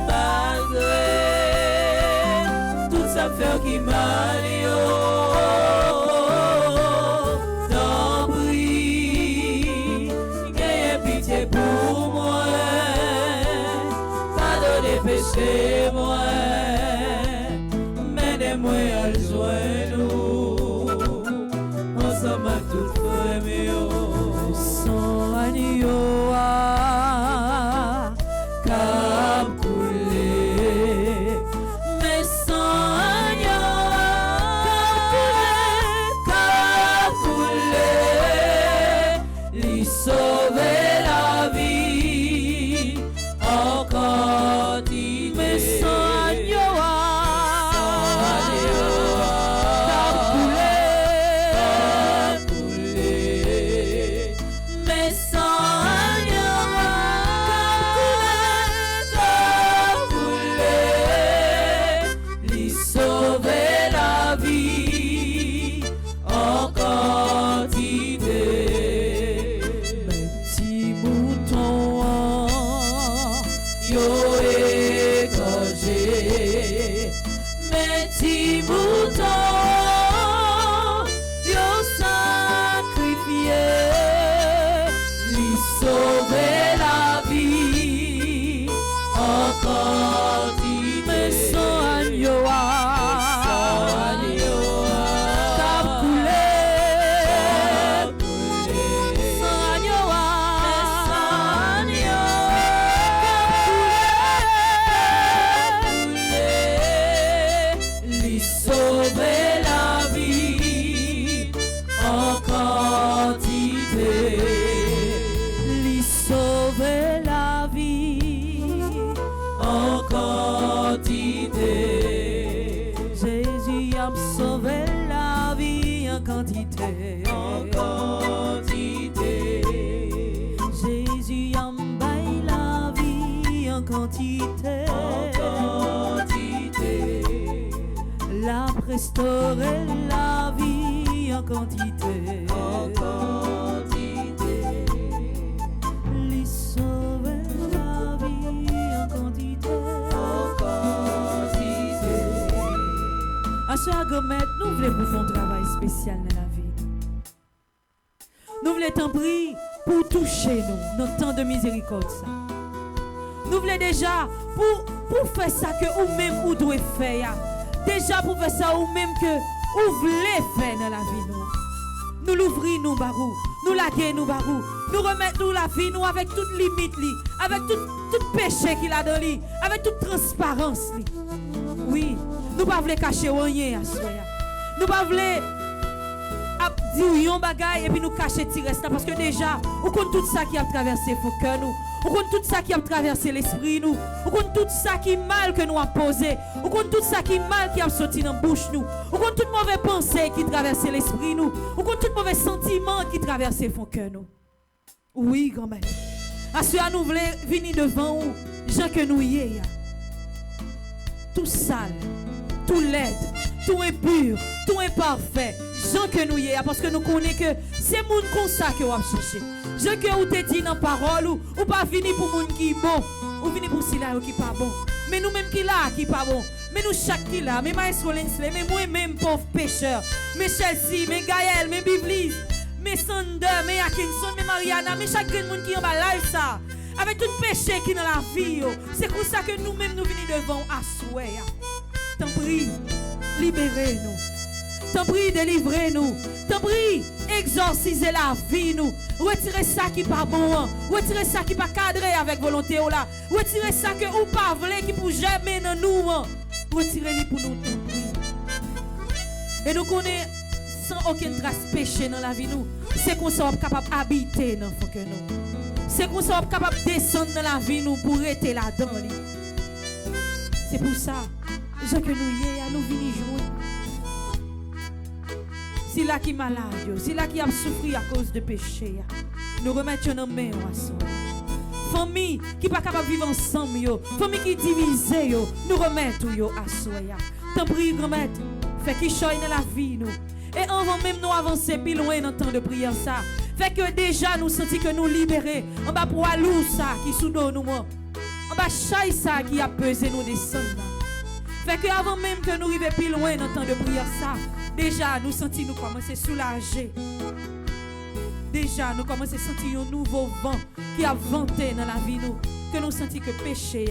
malgré tout ça me fait qui mal yo. T'en prie, gagne pitié pour moi, pardonnez péché moi, menez-moi à joindre ensemble à tout premier. Sans agneau a cap coulé, mais sans agneau cap coulé, lui sauver la vie en quantité. Mais sans agneau cap coulé, mais sans agneau cap coulé, lui sauver la vie en quantité. Mes petits moutons yo égorgé, mes petits moutons yo sacrifié, lui sauver la vie en quantité. Mais sans agneau cap coulé, sans agneau lui sauver la vie en quantité, lui sauver la vie en quantité. Jésus a sauvé la vie en quantité, en quantité. Jésus a baillé la vie en quantité, en quantité. L'a restauré la vie en quantité, en quantité. Lui sauver la vie en quantité, en quantité. À ce Gomet, nous voulons pour faire un travail spécial dans la vie. Nous voulons t'en prier pour toucher nous, notre temps de miséricorde. Ça. Nous voulons déjà pour faire ça que vous-même vous devez faire. Déjà pour faire ça vous-même que vous voulez faire dans la vie. Nous l'ouvrons, nous barou. Nous laguer, nous barou. Nous remettre nous la vie, nous avec toute limite, avec tout péché qu'il a dans lui, avec toute transparence. Oui, nous ne voulons pas cacher rien à soi. Nous ne voulons pas dire un bagay et puis nous cacher le reste parce que déjà, on compte tout ça qui a traversé le cœur nous. On compte tout ça qui a traversé l'esprit nous. On compte tout ça qui est mal que nous a posé. On compte tout ça qui est mal qui a sorti dans la bouche nous. On compte toute mauvaise pensée qui traverse l'esprit nous. On compte tout mauvais sentiment qui traverse le cœur nous. Oui, grand-mère. À ce moment nous voulons venir devant vous, gens que nous y est. Tout sale, tout laid, tout impur, tout imparfait. Gens que nous y est, parce que nous connaissons que c'est monde comme ça que vous cherchez. Gens que vous te dit dans la parole, ou pas venir pour monde qui est bon, ou venir pour cela qui n'est pas bon. Mais nous-mêmes qui là, qui n'est pas bon. Mais nous chaque qui là, mais Maestro Lensley, mais moi-même pauvre pécheur, mais Chelsea, mais Gaël, mais Biblis, mais Sander, mais Atkinson, mais Mariana, mais chaque monde qui est en bas live ça. Avec tout péché qui est dans la vie, c'est pour ça que nous-mêmes nous venons devant à souhait. T'en prie, libérez-nous. T'en prie, délivrez-nous. T'en prie, exorcisez la vie, nous. Retirez ça qui n'est pas bon. Retirez ça qui n'est pas cadré avec volonté. Retirez ça que vous pas voulez, qui pour jamais dans nous. Retirez-les pour nous. Et nous connaissons, sans aucune trace péché dans la vie nous. C'est qu'on soit capable d'habiter dans le que nous. C'est qu'on soit capable de descendre dans la vie nous pour être là-dedans. C'est pour ça, je que nous y est, nous venons jouer. Si là qui est malade, si là qui a souffert à cause de péché, nous remettons nos mains à soi. Famille qui pas capable de vivre ensemble, famille qui est divisée, nous remettons à soi. Tant pis, grand-maître, fait qu'il choisit dans la vie nous. Et avant même nous avancer plus loin dans le temps de prière ça. Fait que déjà nous sentons que nous libérés. On va pour alou ça qui sous nous. On va chailler ça qui a pesé nous descendre. Fait que avant même que nous arrivions plus loin dans le temps de prière ça. Déjà nous sentons nous commencer soulager. Déjà nous commençons à sentir un nouveau vent qui a venté dans la vie nous. Que nous sentons que péché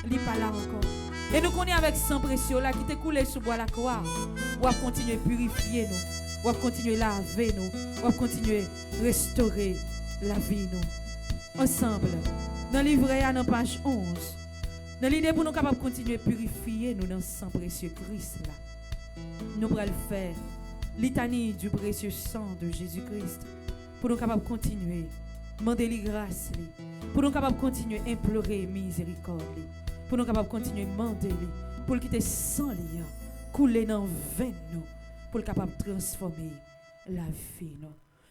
n'est pas là encore. Et nous connaissons avec sang précieux là qui t'est coulé sous bois la croix. On va continuer à purifier nous. On va continuer à laver nous. On va continuer à restaurer la vie nous. Ensemble, dans le livret à la page 11, dans l'idée pour nous capables de continuer à purifier nous dans le sang précieux Christ là. Nous allons faire litanie du précieux sang de Jésus-Christ pour nous capables de continuer à demander les grâces, pour nous capables de continuer à implorer miséricorde, pour nous capables de continuer à demander pour quitter sans lien, couler dans le veine nous, pour capable de transformer la vie nous.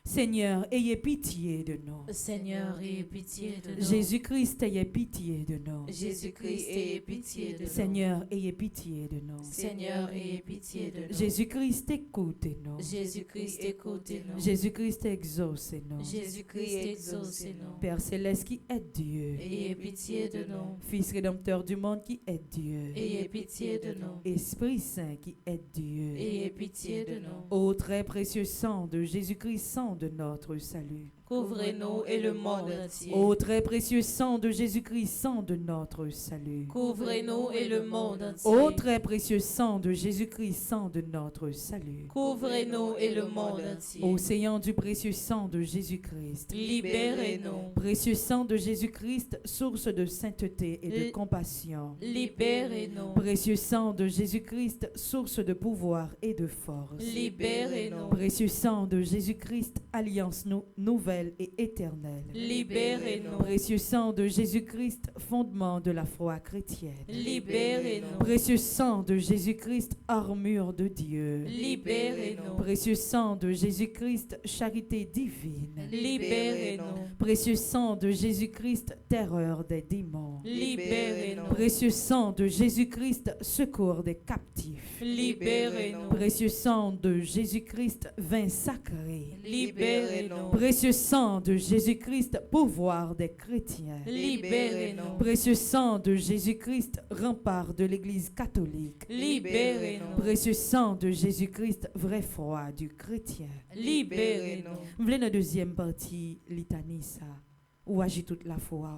Seigneur, ayez pitié de nous. Seigneur, ayez pitié de nous. Jésus-Christ, ayez pitié de nous. Jésus-Christ, ayez pitié de nous. Seigneur, ayez pitié de nous. Seigneur, ayez pitié de nous. Jésus-Christ, écoutez-nous. Jésus-Christ, écoutez-nous. Jésus-Christ, exaucez-nous. Jésus-Christ, exaucez-nous. Père céleste qui est Dieu. Ayez pitié de nous. Fils rédempteur du monde qui est Dieu. Ayez pitié de nous. Esprit Saint qui est Dieu. Ayez pitié de nous. Ô très précieux sang de Jésus-Christ, sang de notre salut. Couvrez-nous et le monde entier. Ô très précieux sang de Jésus-Christ, sang de notre salut. Couvrez-nous et le monde entier. Ô très précieux sang de Jésus-Christ, sang de notre salut. Couvrez-nous et le monde entier. Océan du précieux sang de Jésus-Christ. Libérez-nous. Précieux sang de Jésus-Christ, source de sainteté et de compassion. Libérez-nous. Précieux sang de Jésus-Christ, source de pouvoir et de force. Libérez-nous. Précieux sang de Jésus-Christ, alliance nouvelle et éternelle. Libérez-nous. Précieux sang de Jésus-Christ, fondement de la foi chrétienne. Libérez-nous. Précieux sang de Jésus-Christ, armure de Dieu. Libérez-nous. Précieux sang de Jésus-Christ, charité divine. Libérez-nous. Précieux sang de Jésus-Christ, terreur des démons. Libérez-nous. Précieux sang de Jésus-Christ, secours des captifs. Libérez-nous. Précieux sang de Jésus-Christ, vin sacré. Libérez-nous. Précieux sang de Jésus-Christ, pouvoir des chrétiens. Libérez-nous. Précieux sang de Jésus-Christ, rempart de l'Église catholique. Libérez-nous. Précieux sang de Jésus-Christ, vrai foi du chrétien. Libérez-nous. Vous voulez la deuxième partie, litanie ça, ou agit toute la foi.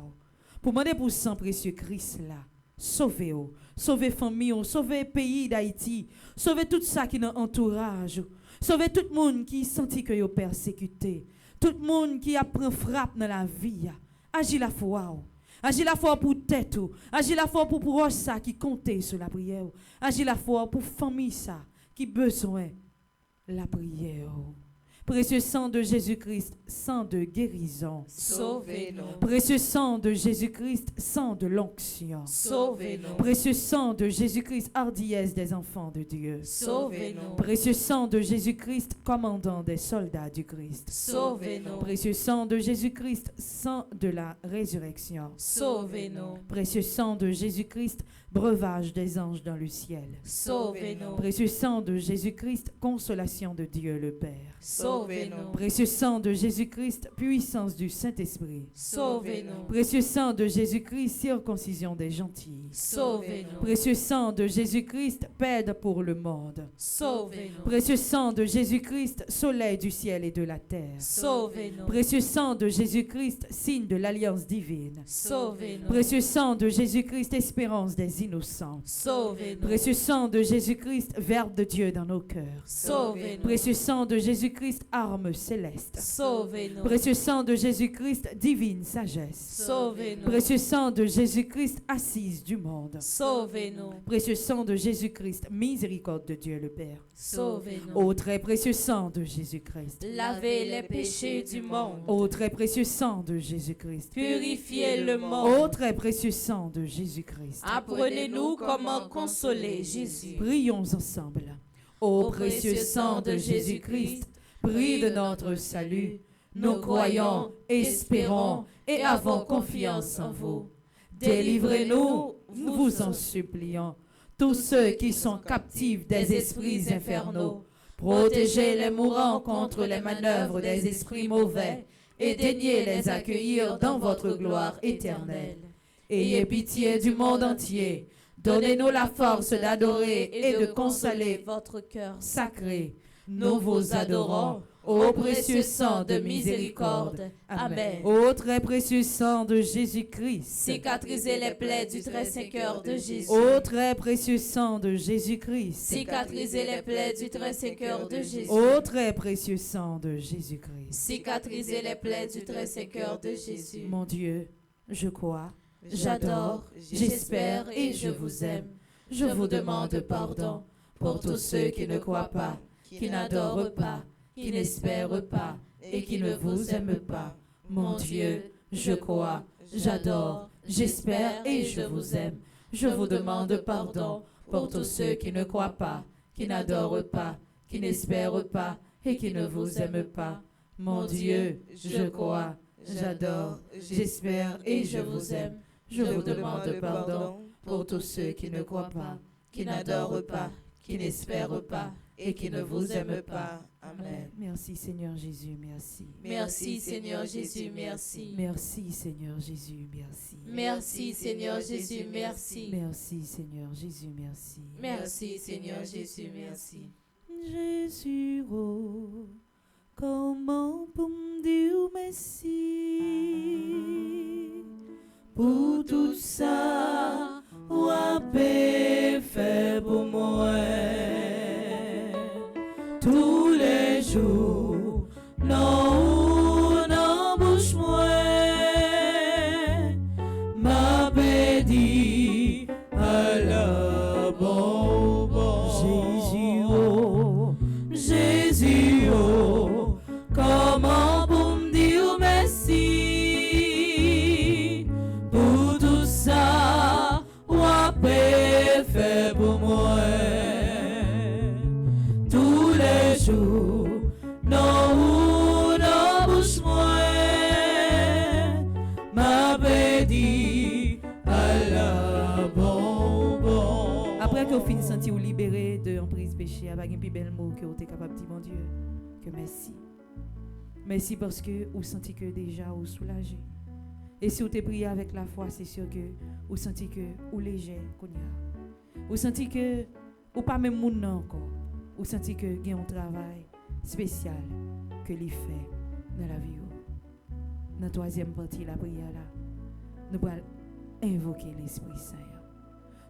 Pour demander pour sang précieux Christ là, sauvez-vous, sauvez famille, sauvez pays d'Haïti, sauvez tout ça qui nous entourage, sauvez tout le monde qui sentit que vous persécuté, tout le monde qui a pris frappe dans la vie. Agis la foi. Agis la foi pour tête, agis la foi pour proche ça qui comptait sur la prière, agis la foi pour famille ça qui besoin la prière. Précieux sang de Jésus-Christ, sang de guérison. Sauvez-nous. Précieux sang de Jésus-Christ, sang de l'onction. Sauvez-nous. Précieux sang de Jésus-Christ, hardiesse des enfants de Dieu. Sauvez-nous. Précieux sang de Jésus-Christ, commandant des soldats du Christ. Sauvez-nous. Précieux sang de Jésus-Christ, sang de la résurrection. Sauvez-nous. Précieux sang de Jésus-Christ, breuvage des anges dans le ciel. Sauvez-nous. Précieux sang de Jésus-Christ, consolation de Dieu le Père. Sauvez-nous. Précieux sang de Jésus-Christ, puissance du Saint-Esprit. Sauvez-nous. Précieux sang de Jésus-Christ, circoncision des gentils. Sauvez-nous. Précieux sang de Jésus-Christ, paide pour le monde. Sauvez-nous. Précieux sang de Jésus-Christ, soleil du ciel et de la terre. Sauvez-nous. Précieux sang de Jésus-Christ, signe de l'alliance divine. Sauvez-nous. Précieux sang de Jésus-Christ, espérance des innocents. Sauvez-nous. Précieux sang de Jésus-Christ, verbe de Dieu dans nos cœurs. Sauvez-nous. Précieux sang de Jésus-Christ, arme céleste. Sauvez-nous. Précieux sang de Jésus-Christ, divine sagesse. Sauvez-nous. Précieux sang de Jésus-Christ, assise du monde. Sauvez-nous. Précieux sang de Jésus-Christ, miséricorde de Dieu le Père. Sauvez-nous. Ô très précieux sang de Jésus-Christ. Lavez les péchés du monde. Ô très précieux sang de Jésus-Christ. Purifiez le Ô monde. très précieux sang de Jésus-Christ. Apprenez-nous comment consoler Jésus. Prions ensemble. Ô précieux sang de Jésus-Christ, prie de notre salut. Nous croyons, espérons et avons confiance en vous. Délivrez-nous, nous vous en supplions, tous ceux qui sont captifs des esprits infernaux. Protégez les mourants contre les manœuvres des esprits mauvais et daignez les accueillir dans votre gloire éternelle. Ayez pitié du monde entier. Donnez-nous la force d'adorer et de consoler votre cœur sacré. Nous vous adorons, ô précieux sang de miséricorde. Amen. Ô très précieux sang de Jésus-Christ. Cicatrisez les plaies du très saint cœur de Jésus. Ô très précieux sang de Jésus-Christ. Cicatrisez les plaies du très saint cœur de Jésus. Ô très précieux sang de Jésus-Christ. Cicatrisez les plaies du très saint cœur de Jésus. Mon Dieu, je crois, J'adore, j'espère et je vous aime. Je vous demande pardon pour tous ceux qui ne croient pas, qui n'adorent pas, qui n'espèrent pas et qui ne vous aiment pas. Mon Dieu, je crois, j'adore, j'espère et je vous aime. Je vous demande pardon pour tous ceux qui ne croient pas, qui n'adorent pas, qui n'espèrent pas et qui ne vous aiment pas. Mon Dieu, je crois, j'adore, j'espère et je vous aime. Je vous demande pardon pour tous ceux qui ne croient pas, qui n'adorent pas, qui n'espèrent pas et qui ne vous aiment pas. Amen. Merci Seigneur Jésus, merci. Merci Seigneur Jésus, merci. Merci Seigneur Jésus, merci. Merci Seigneur Jésus, merci. Merci Seigneur Jésus, merci. Merci Seigneur Jésus, merci. Jésus, oh, comment pour me dire merci pour tout ça, ou a fait pour moi tous les jours, non, non, bouche moi, m'a béni à la bon, Jésus, oh, Jésus, oh, comment pour me dire merci pour tout ça, ou après fait pour moi tous les jours, non, non, bouche moi, m'a béni à la bon. Après que vous finissez sentir vous libéré de emprise péché, avec un plus bel mot que vous êtes capable de dire, mon Dieu, que merci. Merci parce que vous sentez que déjà vous soulagé. Et si vous te priez avec la foi, c'est sûr que vous sentez que vous léger qu'on y a. Vous sentez que vous pas même moun encore. Vous sentez que vous avez un travail spécial que l'il fait dans la vie. Dans la troisième partie de la prière là, nous allons invoquer l'Esprit Saint.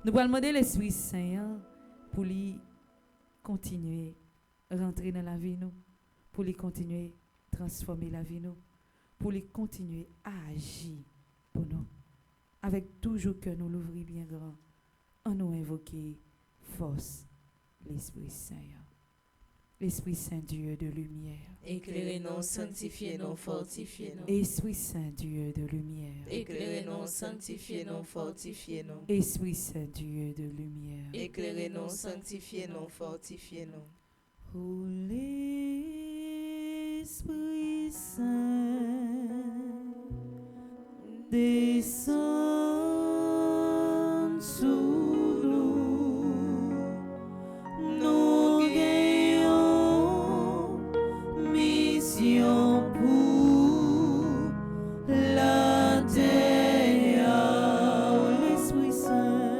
Nous allons demander l'Esprit Saint pour lui continuer à rentrer dans la vie nous, pour lui continuer à transformer la vie nous, pour lui continuer à agir pour nous. Avec toujours que nous l'ouvrir bien grand, en nous invoquer force l'Esprit Saint. L'Esprit Saint, Dieu de lumière. Éclairez-nous, sanctifiez-nous, fortifiez-nous. Esprit Saint, Dieu de lumière. Éclairez-nous, sanctifiez-nous, fortifiez-nous. Esprit Saint, Dieu de lumière. Éclairez-nous, sanctifiez-nous, fortifiez-nous. Holy Esprit Saint, descends sous nous, nous gagnons mission pour la terre. Oh, l'Esprit Saint,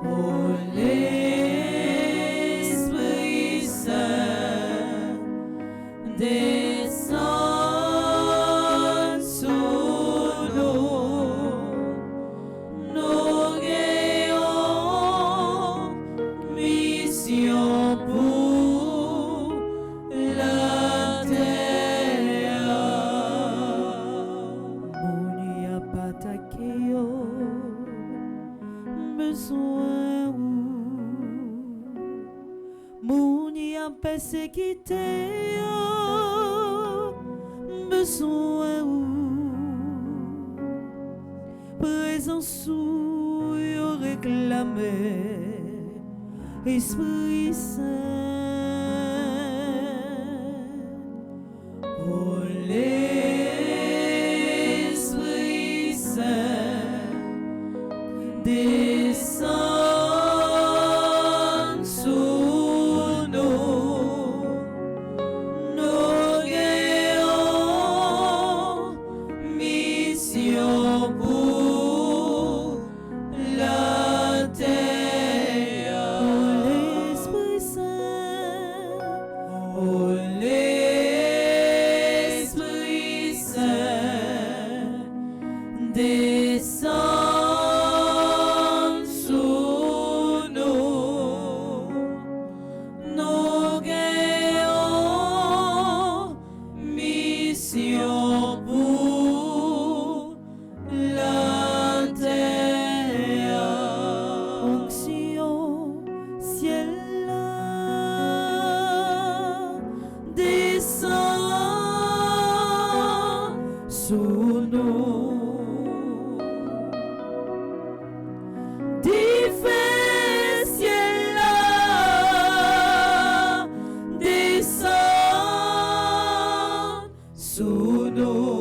oh, l'Esprit Saint, descends sous nous. laisser quitter, besoin ou présence ou réclamer Esprit Saint. Oh l'Esprit Saint descend sous nous, nous gagnons mission pour la terre. Oh l'Esprit Saint, oh l'Esprit Saint descend sous nous, nous gagnons mission pour la terre. Onction ciel là descend sous nous. Diffère ciel là descend sous nous.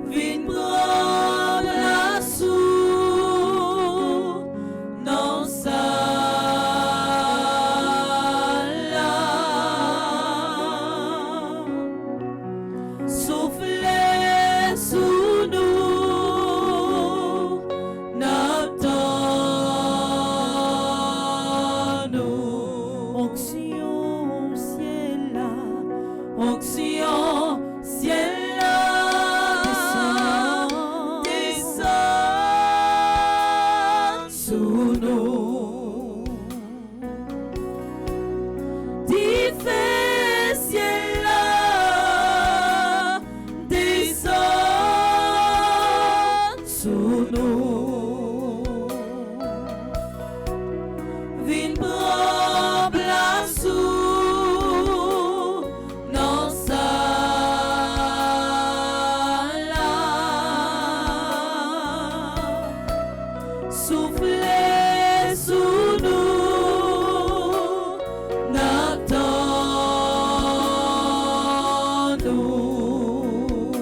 Vin prendre la sous dans sa là. Soufflez sous nous, n'attends-nous. Onction ciel là, onction ciel là, descend sous nous. Diffère ciel là, descend sous nous. Vin prendre place sous dans sa là. Soufflez sous nous, n'attends-nous.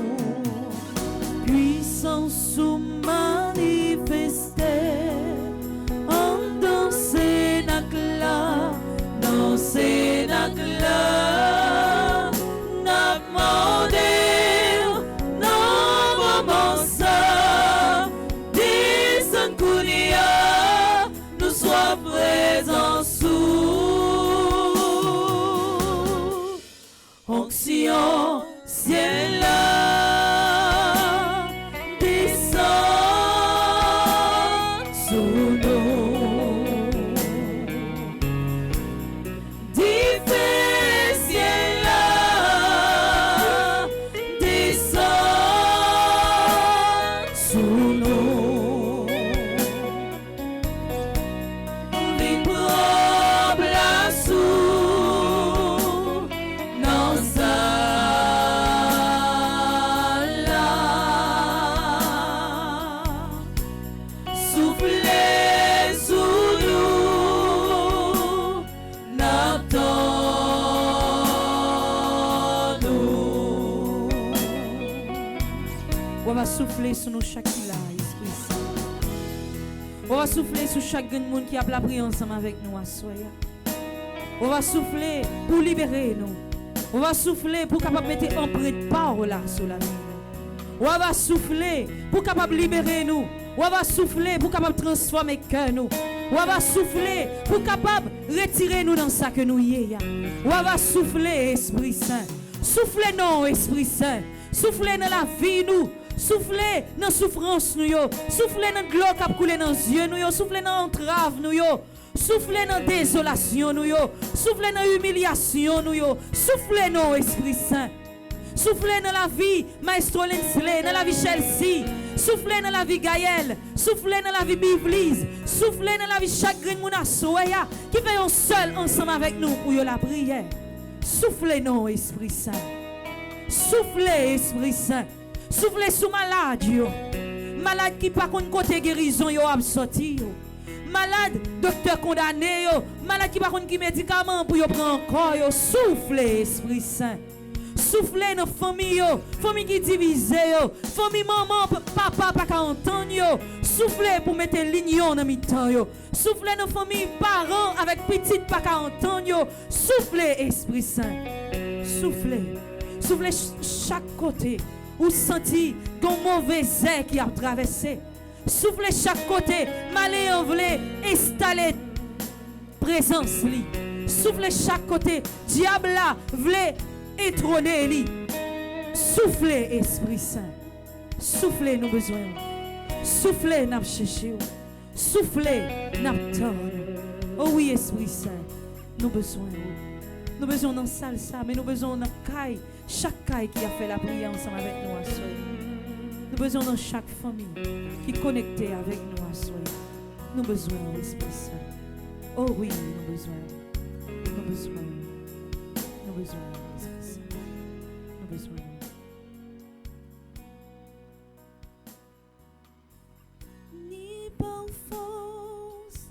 Puissance sous manifestée en dans Cénacle-là, dans Cénacle-là, n'a demandé, non, maman, ça, descend Kounia, nous sois présents sous onction ciel là, descend sous nous. Diffère ciel là, descend sous nous. Vin prendre place sous dans sa là. Soufflez sous nous, n'attends-nous. On va souffler sur nous chaque là, Esprit Saint. On va souffler sur chaque monde qui a la prière ensemble avec nous à soya. On va souffler pour libérer nous. On va souffler pour capable mettre empreinte parole là sur la vie. On va souffler pour capable libérer nous. On va souffler pour capable transformer cœur nous. On va souffler pour capable retirer nous dans ça que nous y est. On va souffler Esprit Saint. Soufflez non Esprit Saint. Soufflez dans la vie nous. Soufflez dans la souffrance nous yo. Soufflez dans l'eau qui a coulé dans les yeux nous yo. Soufflez dans l'entrave nous yo. Soufflez dans la désolation nous yo. Soufflez dans l'humiliation nous yo. Soufflez non Esprit Saint. Soufflez dans la vie Maestro Lensley, dans la vie Chelsea. Soufflez dans la vie Gaël, soufflez dans la vie Bivlise, soufflez dans la vie chaque grain moun asoya qui fait un seul ensemble avec nous pour la prière. Soufflez non Esprit Saint. Soufflez Esprit Saint. Soufflez sous malade yo. Malade qui pas contre côté guérison yo a sorti yo. Malade docteur condamné yo. Malade qui pas contre qui médicament pour yo prendre encore yo. Soufflez Esprit Saint. Soufflez dans famille yo, famille qui divise yo, famille maman, papa pas qu'à entendre yo. Soufflez pour mettre l'union dans mi-temps yo. Soufflez dans famille parents avec petite pas qu'à entendre yo. Soufflez Esprit Saint. Soufflez. Soufflez chaque côté ou senti qu'on mauvais air qui a traversé. Soufflez chaque côté, malé en vle installer présence li. Soufflez chaque côté, diable là vle étrôner li. Soufflez Esprit Saint. Soufflez nos besoins. Soufflez n'a chercher. Soufflez n'a tendre. Oh oui Esprit Saint, nos besoins. Nous besoin dans salle ça, mais nous besoin dans caille, chaque caille qui a fait la prière ensemble avec nous à soi. Nous besoin dans chaque famille qui est connectée avec nous à soi. Nous besoin de l'Esprit Saint. Oh oui, nous besoin. Nous besoin. Nous besoin de l'Esprit Saint. Nous besoin. Ni par force,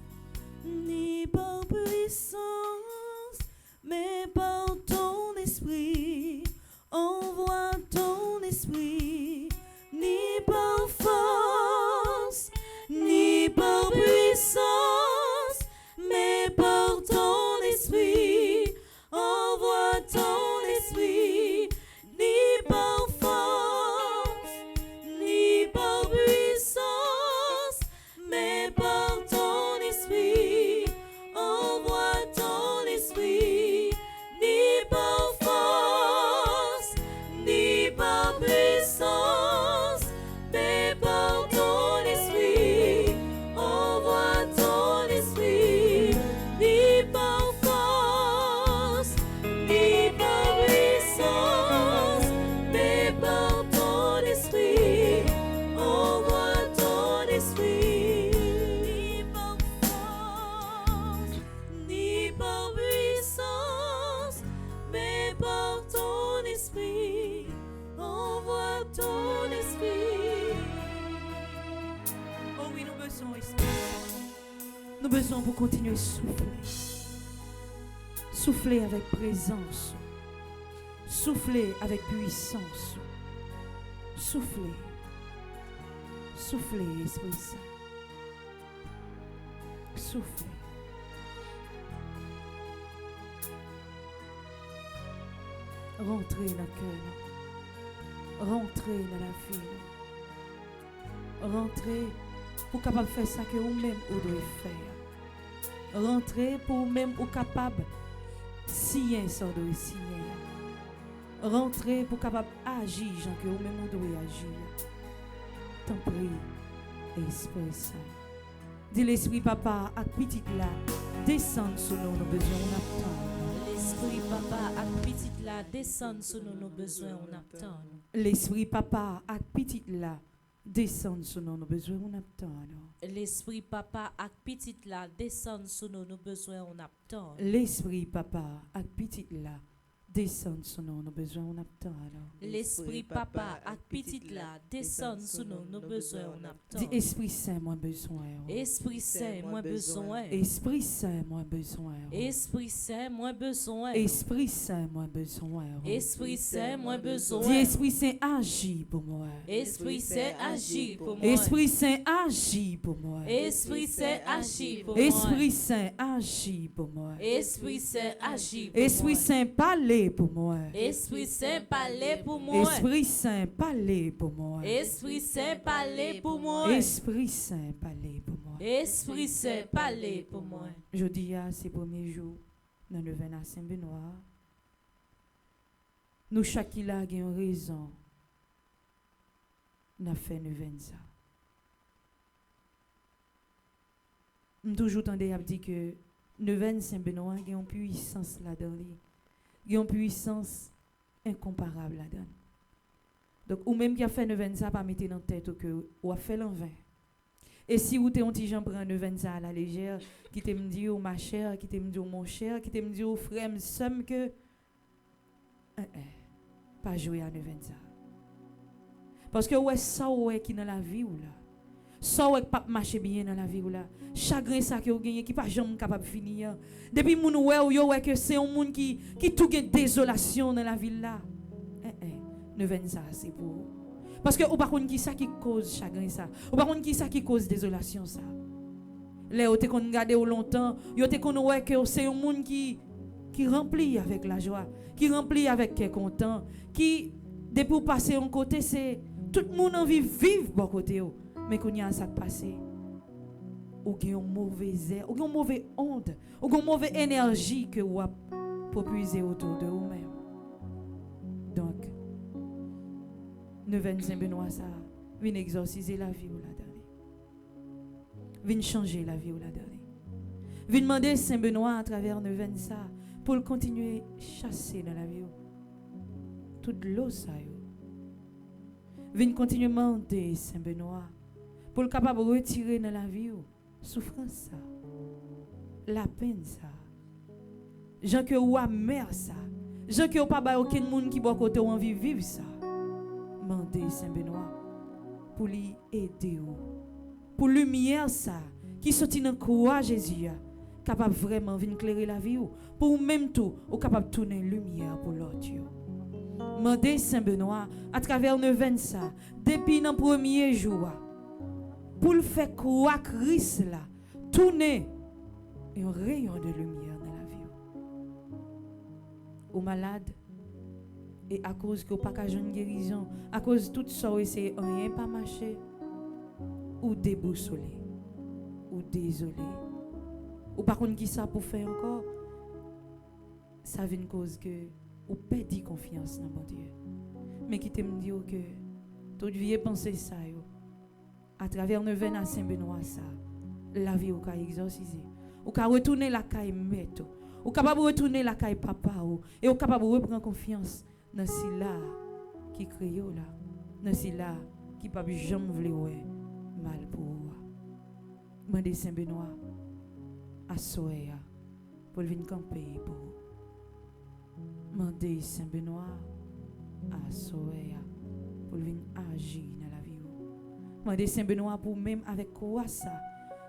ni par puissance, mais par ton esprit, envoie ton esprit, ni par force, ni par puissance, mais par ton esprit, envoie ton esprit, ni par force, ni par puissance, mais par ton esprit, envoie ton esprit. Ni par force, ni par puissance, mais par ton esprit, envoie ton esprit. Ni par force, ni par puissance, mais par ton esprit, envoie ton esprit. Ni par force, ni par puissance, mais par ton esprit, envoie ton esprit. Oh oui, nous besoin Esprit. Nous besoin pour continuer à souffler. Souffler avec présence. Souffler avec puissance. Souffler. Souffler, Esprit Saint. Souffler. Rentrez dans le cœur. Rentrez dans la vie. Rentrez pour capable faire ça que vous-même vous devez faire. Rentrez pour vous-même vous capable signer ça de signer. Rentrez pour capable agir Jean que vous-même vous devez agir. T'en prie, Esprit Saint. Dis l'Esprit Papa à petit là, descend sur nous, nos besoins, on attend. L'esprit papa ak petit la descend sur nous nos besoins on attend. L'Esprit Papa à petit là, descend sur nous, nos besoins, on attend. L'esprit papa ak petit la descend sur nous nos besoins on attend. L'Esprit Papa à petit là, descend sur nous, nos besoins, on attend. L'esprit papa ak petit la descend sur nous nos besoins on attend. Dis Esprit Saint, moi besoin. Esprit Saint, moi besoin. Esprit Saint, moi besoin. Esprit Saint, moi besoin. Esprit Saint, moi besoin. Esprit Saint, moi besoin. Dis Esprit Saint, agis pour moi. Esprit Saint, agis pour moi. Esprit Saint, agis pour moi. Esprit Saint, agis pour moi. Esprit Saint, agis pour moi. Esprit Saint, agis pour moi. Esprit Saint, parlez pour moi. Esprit Saint, parlez pour moi. Esprit Saint, parlez pour moi. Esprit Saint, parlez pour moi. Esprit Saint, parlez pour moi. Esprit Saint, parlez pour moi. Je dis à ces premiers jours, dans le vin à Saint-Benoît, nous chacun là avons raison. N'a fait nous vin ça. Nous toujours tendé à dire que le vin Saint-Benoît a une puissance là-dedans. Il y a une puissance incomparable là-dedans. Donc, ou même qui a fait 9 ça, pas mettre dans la tête que ou a fait l'envers. Et si vous êtes un petit gens prend 9 ça à la légère, qui te me dit, oh ma chère, qui te me dit, oh mon cher, qui te me dit, oh frère, me somme que. Pas jouer à 9 ça. Parce que ouais, ça ouais qui dans la vie ou là. Ça ouais pas marcher bien dans la vie ou là. Chagrin ça que vous gagnez qui pas jamais capable de finir. Depuis moun ouais ou yo ouais que c'est un monde qui tout gagne désolation dans la vie là. 9 ça c'est pour vous. Parce que ou par contre qui ça qui cause chagrin ça. Ou par contre qui ça qui cause désolation ça. Là vous te kon garder au longtemps, yo te kon ouais que c'est un monde qui remplit avec la joie, qui remplit avec qui est content, qui depuis pour passer un côté c'est tout le monde envie vivre bon côté mais qu'on y a ça passé ou qu'il y a une mauvaise air, ou qu'il y a une mauvaise onde, ou qu'il y a une mauvaise énergie que vous propuisez autour de vous-même. Donc 9 Saint-Benoît ça vient exorciser la vie ou la dernière. Vient changer la vie ou la dernière. Vient demander Saint-Benoît à travers 9 ça pour le continuer chasser dans la vie. Toute l'eau ça yo. Vient continuer demander Saint-Benoît pour le capable de retirer dans la vie souffrance ça. La peine ça. Gens que ou amer ça. Gens que ou pas ba aucun monde qui boit côté ou envie vivre ça. Mandez Saint-Benoît pour lui aider ou. Pour lumière ça qui sorti dans croix Jésus capable vraiment venir éclairer la vie ou pour même tout ou capable tourner lumière pour l'autre. Mandez Saint-Benoît à travers 9 ça depuis dans premier jour pour le faire croire Christ là tourner un rayon de lumière dans la vie. Ou malade et à cause que pas qu'à une guérison, à cause de tout ça c'est rien pas marcher ou déboussolé ou désolé. Ou par contre qui ça pour faire encore ça vient cause que ou perdit confiance dans mon Dieu. Mais qui te me dit que toute vie penser ça yo. À travers 9 à Saint-Benoît ça la vie ou ka exorciser. Ou ka retourner la caille mettre. Ou capable retourner la caille papa ou et ou capable reprendre confiance dans si là qui crée là. Dans si là qui pas jamais vle ouais mal pour ou. Mandez Saint-Benoît à soya pour venir camper pour vous. Mandez Saint-Benoît à soya pour venir agir dans la vie. Mandez Saint-Benoît pour même avec quoi ça.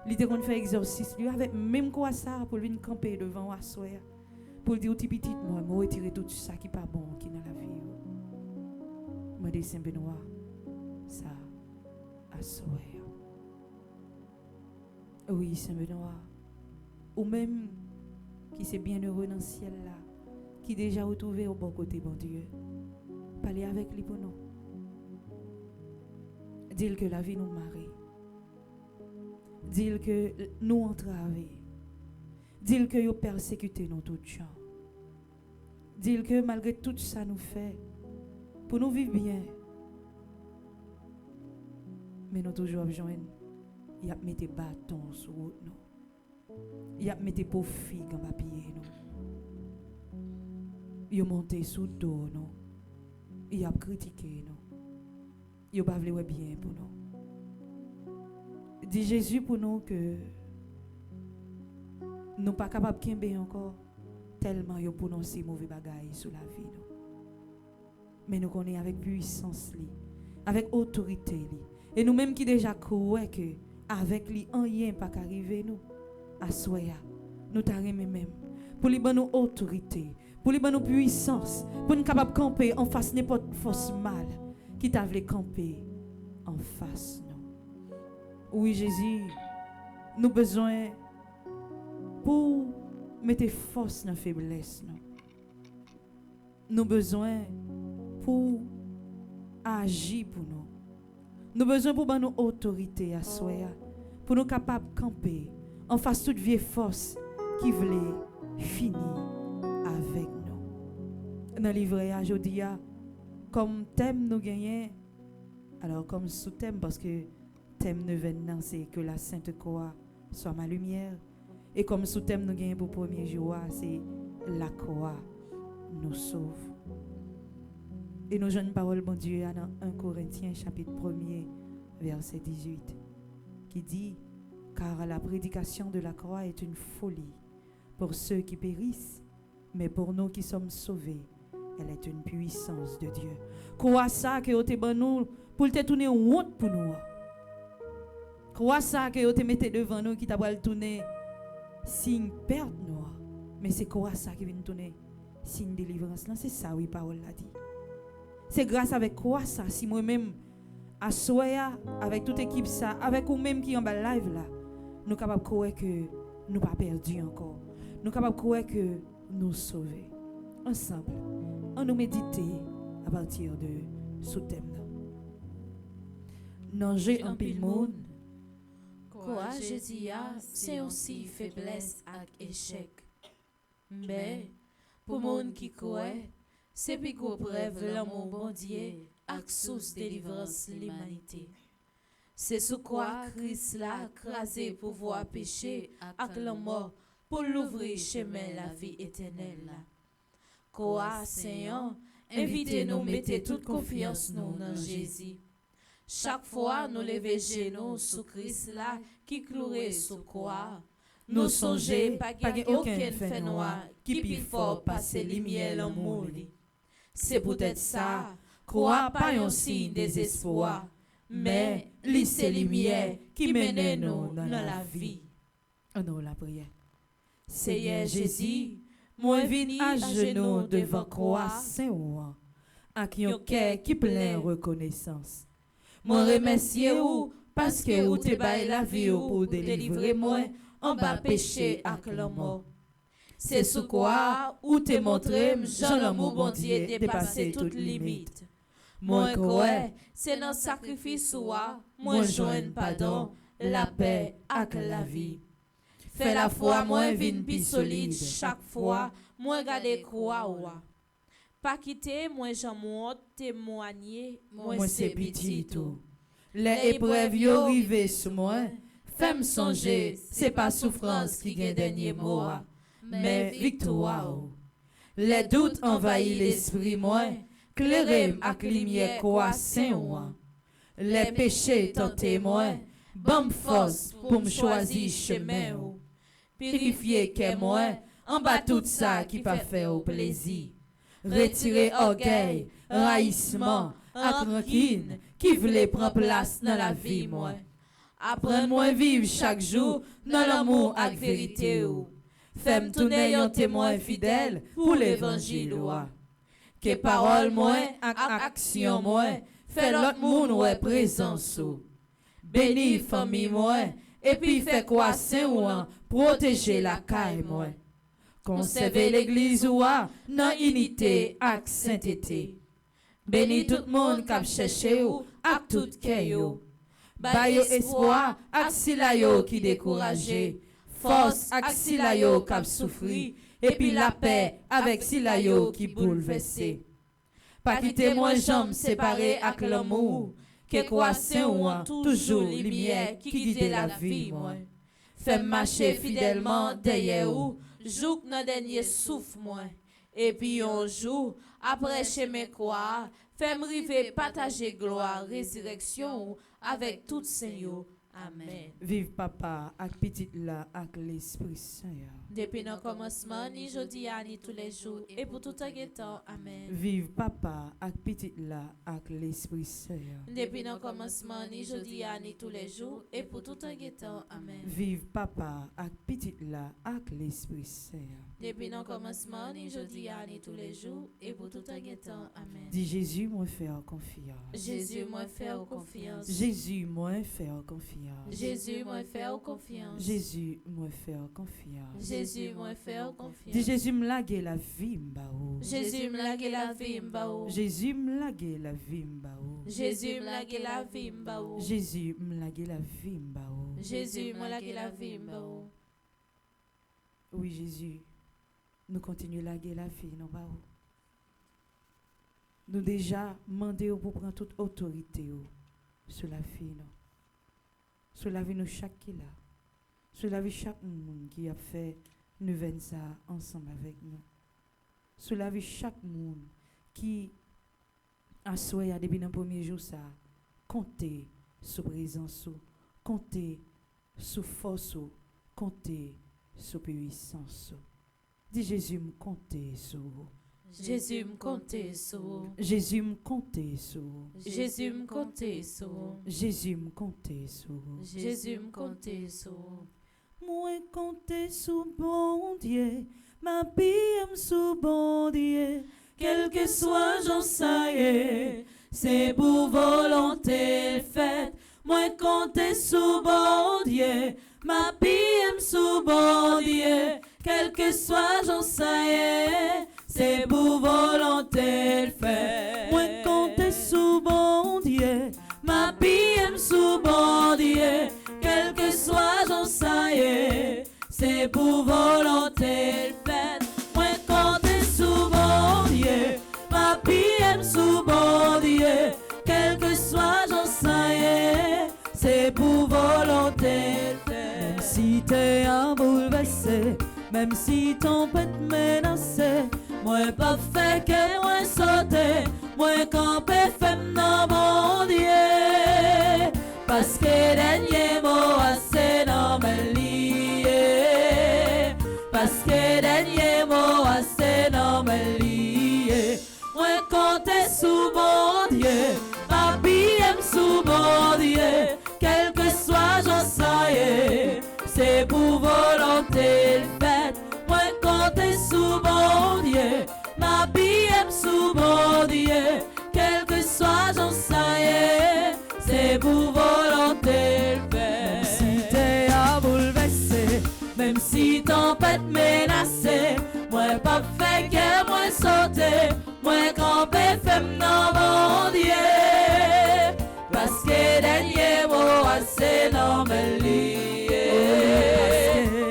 Il était qu'on fait exercice lui avec même quoi ça pour venir camper devant à soya pour dire petit petit moi retirer tout ça qui pas bon qui dans la vie. Mandez Saint-Benoît ça à soya. Oui Saint-Benoît ou même qui c'est bien heureux dans le ciel là, qui déjà retrouvé au bon côté, bon Dieu. Parlez avec lui pour nous. Dis-le que la vie nous marie. Dis-le que nous entravons. Dis-le que nous persécuté nous tout gens. Dis-le que malgré tout ça nous fait, pour nous vivre bien, mais nous toujours besoin, il y a mis des bâtons sur nous. Il y a mis des pauvres filles dans papier nous. Il a monté sous dos nous. Il a critiqué nous. Il a pas voulu bien pour nous. Dit Jésus pour nous que nous pas capables de kembe encore tellement il prononcé mauvais bagaille sur la vie nous. Mais nous connaissons avec puissance li, avec autorité li. Et nous même qui déjà croyons que avec lui rien pas qu'arriver nous. Assoya, nous t'arrêter même pour lui donner autorité, pour lui donner puissance, pour nous capable camper en face n'importe force mal qui t'a voulu camper en face nous. Oui Jésus, nous besoin pour mettre force dans la faiblesse nous. Nous besoin pour agir pour nous. Nous besoin pour donner autorité à Soya, pour nous capable camper en face toute vieille force qui voulait finir avec nous. Dans le livret à Jodia, comme thème nous gagnons, alors comme sous-thème, parce que thème 9 c'est que la Sainte Croix soit ma lumière. Et comme sous-thème nous gagnons pour le premier jour, c'est la croix nous sauve. Et nous jeunes paroles, bon Dieu, dans 1 Corinthiens chapitre 1er, verset 18, qui dit, car la prédication de la croix est une folie pour ceux qui périssent, mais pour nous qui sommes sauvés, elle est une puissance de Dieu. Crois ça que vous te ban nous pour te tourner honte pour nous. Crois ça que vous te mettez devant nous qui t'a pas tourner signe perte nous. Mais c'est quoi ça qui vient tourner signe délivrance là, c'est ça oui parole l'a dit. C'est grâce avec quoi ça si moi-même à soya avec toute équipe ça, avec vous même qui en bas live là, nous capable croire que nous pas perdu encore. Nous capable croire que nous sauvés. Ensemble, on nous méditer à partir de ce thème là. Nanger en pile monde. Quoi je dis c'est aussi faiblesse et échec. Mais pour monde qui croit, c'est plus gros preuve l'amour bon Dieu ak source délivrance l'humanité. C'est sous quoi Christ l'a crasé pour voir péché ak la mort pour l'ouvrir chemin la vie éternelle. Quoi Seigneur, invitez-nous mettez toute confiance nous dans Jésus. Chaque fois nous lever genoux sous Christ là qui cloué sous quoi. Nous songer pas aucun fait noir qui plus fort passer lumière en mouli. C'est peut-être ça, croire pas un signe désespoir, mais lycée lumière qui mène nous dans la vie. Oh non, la prière. Seigneur Jésus, moi vine à genoux devant croix Saint-Ouen, avec un cœur qui plein reconnaissance. Moi remercie ou parce que vous te baille la vie pour délivrer moi en bas péché avec la mort. C'est sous quoi ou te montrer Jean l'amour bon Dieu dépasser toute limite. Moi crois c'est dans sacrifice ouah, moi joindre pardon, la paix avec la vie. Fais la foi moi vine plus solide chaque fois moi garder croix ouah. Pas quitter moi j'en monte témoigner moi c'est petit tout. Les épreuves yo rivé sur moi, fais-moi songer, c'est pas souffrance qui gagne dernier mot, mais victoire. Les doutes envahissent l'esprit moi, clairez avec lumière quoi saint moi. Les péchés tentés moi, bonne force pour me choisir chemin. Purifier que moi, en bas tout ça qui pas fait au plaisir. Retirer orgueil, raillissement, rancune qui voulait prendre place dans la vie moi. Apprends-moi vivre chaque jour dans l'amour et la vérité. Fais-moi tourner un témoin fidèle pour l'évangile. Que parole moi et action moi fait l'autre monde ouais présence. Bénis famille moi et puis fait quoi Saint-Ouen protéger la caille moi. Conserver l'église ouah dans unité et sainteté. Bénis tout le monde qui a cherché ou ak tout cœur. Bayo espoir ak sila yo qui découragé. Force ak sila yo qui a souffri et puis la paix avec sila yo qui bouleversé. Pas quitter moi jambe séparée ak l'amour. Que quoi Saint-Ouen toujours lumière qui guide la vie moi. Fais marcher fidèlement derrière ou jouk nan dernier souffle moi. Et puis un jour après chemin quoi, fais-moi river partager gloire résurrection avec tout Seigneur. Amen. Vive papa ak petite là ak l'Esprit Saint. Depuis le commencement, ni jeudi, ni tous les jours, et pour tout un temps. Amen. Vive papa ak petite là ak l'Esprit Saint. Depuis le commencement, ni jeudi, ni tous les jours, et pour tout un temps. Amen. Vive papa ak petite là ak l'Esprit Saint. Depuis le commencement, ni jeudi, ni tous les jours, et pour tout un temps. Amen. Dis Jésus, moi faire confiance. Jésus, moi faire confiance. Jésus, moi faire confiance. Jésus, moi faire confiance. Jésus, moi faire confiance. Jésus, moi faire confiance. Dis Jésus, me laguer la vie m'baou. Jésus, me laguer la vie m'baou. Jésus, me laguer la vie m'baou. Jésus, me laguer la vie m'baou. Jésus, me laguer la vie m'baou. Jésus, me laguer la vie m'baou. Oui, Jésus, nous continuons à laguer la vie, non pas où. Nous déjà demandé pour prendre toute autorité sur la vie, non. Sur la vie de chaque qui là. Sur la vie de chaque monde qui a fait nous venir ça ensemble avec nous. Sur la vie de chaque monde qui Assoya depuis le premier jour ça, comptez sur présence, comptez sur force, comptez sur puissance. Dis Jésus me comptez sur. Jésus me compte sur. Jésus me comptez sur. Jésus me compte sur. Jésus me comptez sur. Jésus me compte sur. Moi comptez sur bon Dieu, ma vie sur bon Dieu. Quel que soit j'en sais, c'est pour volonté faite. Moi comptez sur bon Dieu, ma vie sur bon Dieu. Quel que soit j'en sais, c'est pour volonté faite. Moi comptez sur bon Dieu, ma vie sur bon Dieu. Quel que soit j'en sais, c'est pour volonté faite. Moi comptez sur bon Dieu, ma vie sur bon Dieu. Quel que soit j'en sais, c'est pour volonté faite. Même si t'es un bouleversé, même si ton pète menacé, moi pas fait que moi sauter, moi camper femme dans mon Dieu. Parce que dernier mot assez dans mes liés. Parce que dernier mot assez dans mes liés. Moi compter sous mon Dieu, ma vie aime sous mon Dieu. Quel que soit j'en sais, c'est pour volonté faite. Moi compter sous mon Dieu, ma vie aime sous mon Dieu. Quel que soit j'en sais, c'est pour volonté faite. Même si t'es à bouleverser, même si tempête menacée, moi pas fait que moi sauter, moi camper femme dans mon Dieu. Parce que dernier mot assez dans mes liés.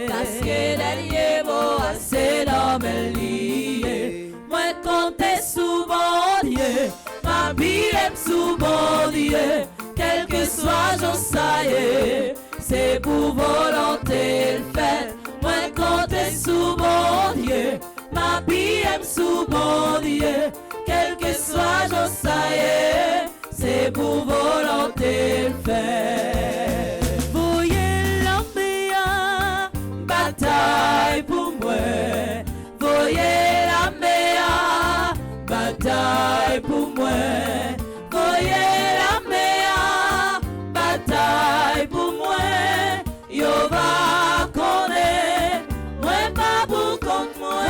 Parce que dernier mot assez dans mes liés. Moi compter sous mon Dieu, ma vie aime sous mon Dieu. Quel que soit j'en sais, c'est pour volonté faite. Moi compter sous mon Dieu, ma vie aime sous mon Dieu. Quel que soit j'en sais, c'est pour volonté faite. Voyez l'armée en bataille pour moi. Voyez l'armée en bataille pour moi. Voyez l'armée en bataille pour moi. Yo va connaître, moi pas pour contre moi.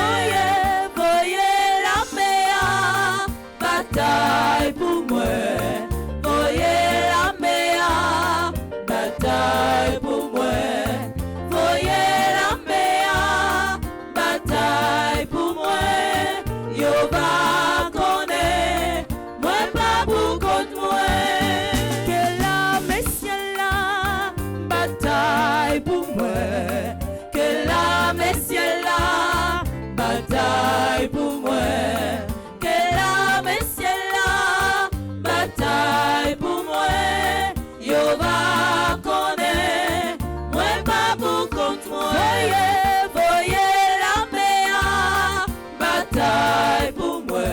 Voyez l'armée en bataille pour moi. Voyez l'armée en bataille pour moi. Voyez l'armée en bataille pour moi. Yo va connaître, moi pas pour contre moi. Que l'armée ciel la bataille pour moi. Que l'armée ciel la bataille pour moi. Que l'armée ciel la bataille pour moi. Yo va connaître, moi pas pour contre moi. Voyez l'armée en bataille pour moi.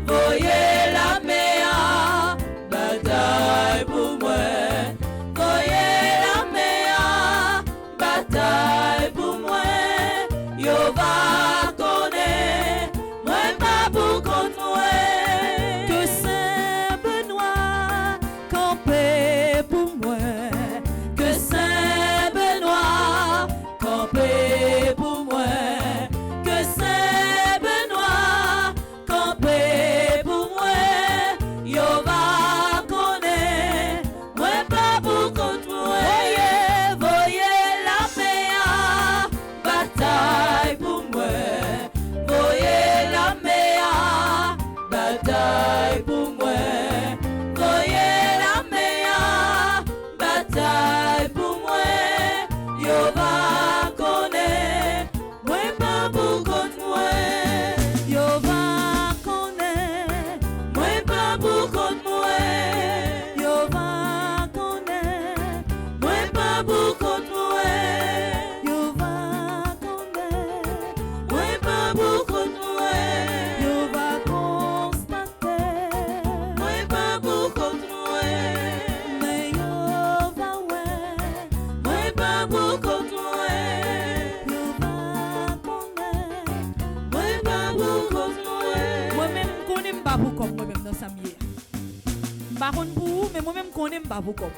Voyez l'armée en bataille pour moi. Voyez l'armée en bataille pour moi. Yo va connaître, moi pas pour contre moi. Que Saint-Benoît campé pour moi. Que Saint-Benoît campé pour moi. Que Saint-Benoît Par contre pour vous, mais moi-même connais pas pour comme.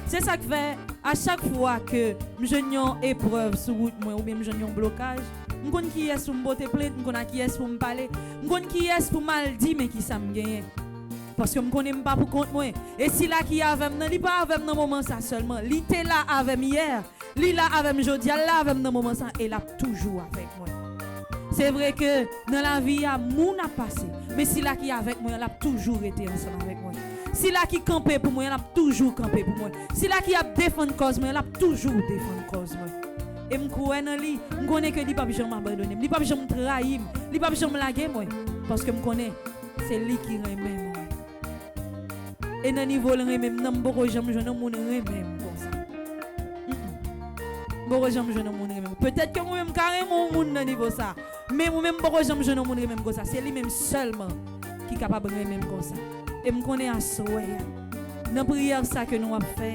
C'est ça qui fait à chaque fois que j'ai une épreuve sur route moi ou bien j'ai un blocage, je connais qui est pour me porter plainte, je connais qui est pour me parler, je connais qui est pour mal dire mais qui ça me gagne. Parce que je ne connais pas pour compte moi. Et si là qui est avec moi, il n'est pas avec moi dans le moment ça seulement. Il était là avec moi hier, il est là avec moi aujourd'hui, là avec moi dans le moment ça et il a toujours avec moi. C'est vrai que dans la vie, il y a moun a passé. Mais si là qui est avec moi, il a toujours été ensemble avec moi. Si là qui campé pour moi, il a toujours campé pour moi. Si là qui a défendu cause moi, il a toujours défendu cause moi. Et je crois dans lui, je connais que lui pas jamais m'abandonner, lui pas jamais trahir, lui pas jamais laguer moi parce que je connais c'est lui qui remet moi. Et dans niveau le remet, non beaucoup jamais je ne mon remet comme ça. Beaucoup jamais je ne mon remet. Peut-être que moi même carrément mon dans niveau ça, mais moi même beaucoup jamais je ne mon remet comme ça. C'est lui même seulement qui est capable de remet comme ça. Et je connais à souhait. Dans prière ça que nous avons fait,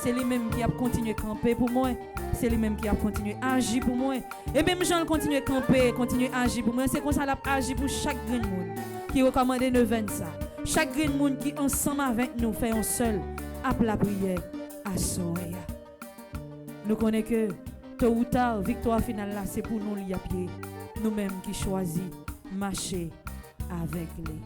c'est lui même qui a continué à camper pour moi. C'est lui-même qui a continué à agir pour moi. Et même Jean continue à camper, continue à agir pour moi. C'est comme ça qu'il a agi pour chaque grand monde qui recommande de vendre ça. Chaque grand monde qui ensemble avec nous fait un seul appel la prière à Soya. Nous connaissons que tôt ou tard, victoire finale là, c'est pour nous lier à pied. Nous-mêmes qui choisissons marcher avec lui.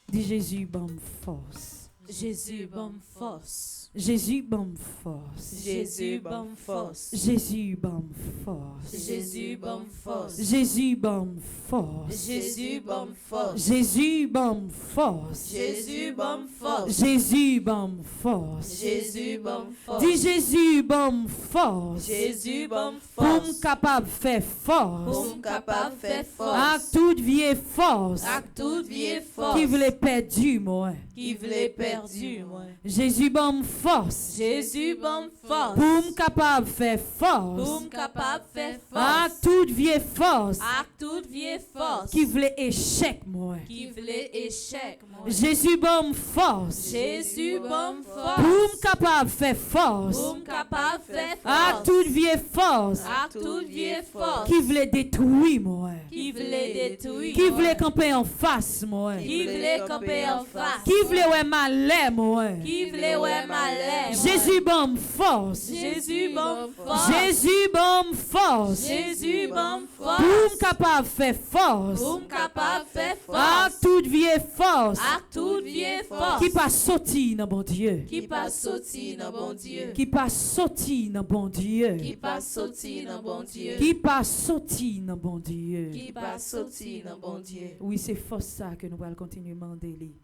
Dis Jésus, bonne force. Jésus, bonne force. Jésus, bonne force. Jésus, bonne force. Jésus, bonne force. Jésus, bonne force. Jésus, bonne force. Jésus, bonne force. Jésus, bonne force. Jésus, bonne force. Jésus, bonne force. Jésus, bonne force. Dis Jésus, bonne force. Jésus, bonne Pour force. me capable faire force. Pour me capable faire À force. toute vieille force. Avec toute vieille force. Qui voulait perdu, moi. Qui voulait perdu, moi. Jésus, bonne force. Jésus, bonne force. Pour me capable faire force. Pour me capable faire À force. toute vieille force. Avec toute vieille force. Qui voulait échec, moi. Qui voulait échec, moi. Jésus, bonne force. Jésus, bonne Pour force. me capable faire force. Pour me capable faire À force. toute vieille force. Avec toute vieille force. Qui voulait détruire, moi. Qui voulait détruire. Qui voulait camper en face, moi. Qui voulait camper en face. Qui voulait ouais malais, moi. Qui voulait ouais malais. Jésus, bonne force. Jésus, bonne force. Jésus, bonne force. Jésus, bonne Pour force. me capable faire force. Pour me capable faire À force. toute vieille force. Avec toute vieille force. Qui pas sorti dans bon Dieu. Qui pas sorti dans bon Dieu. Qui pas sorti dans bon Dieu. Qui pas sorti dans bon Dieu. Qui pas sorti dans bon Dieu. Qui pas sorti dans bon Dieu. Oui, c'est force ça que nous allons continuer à demander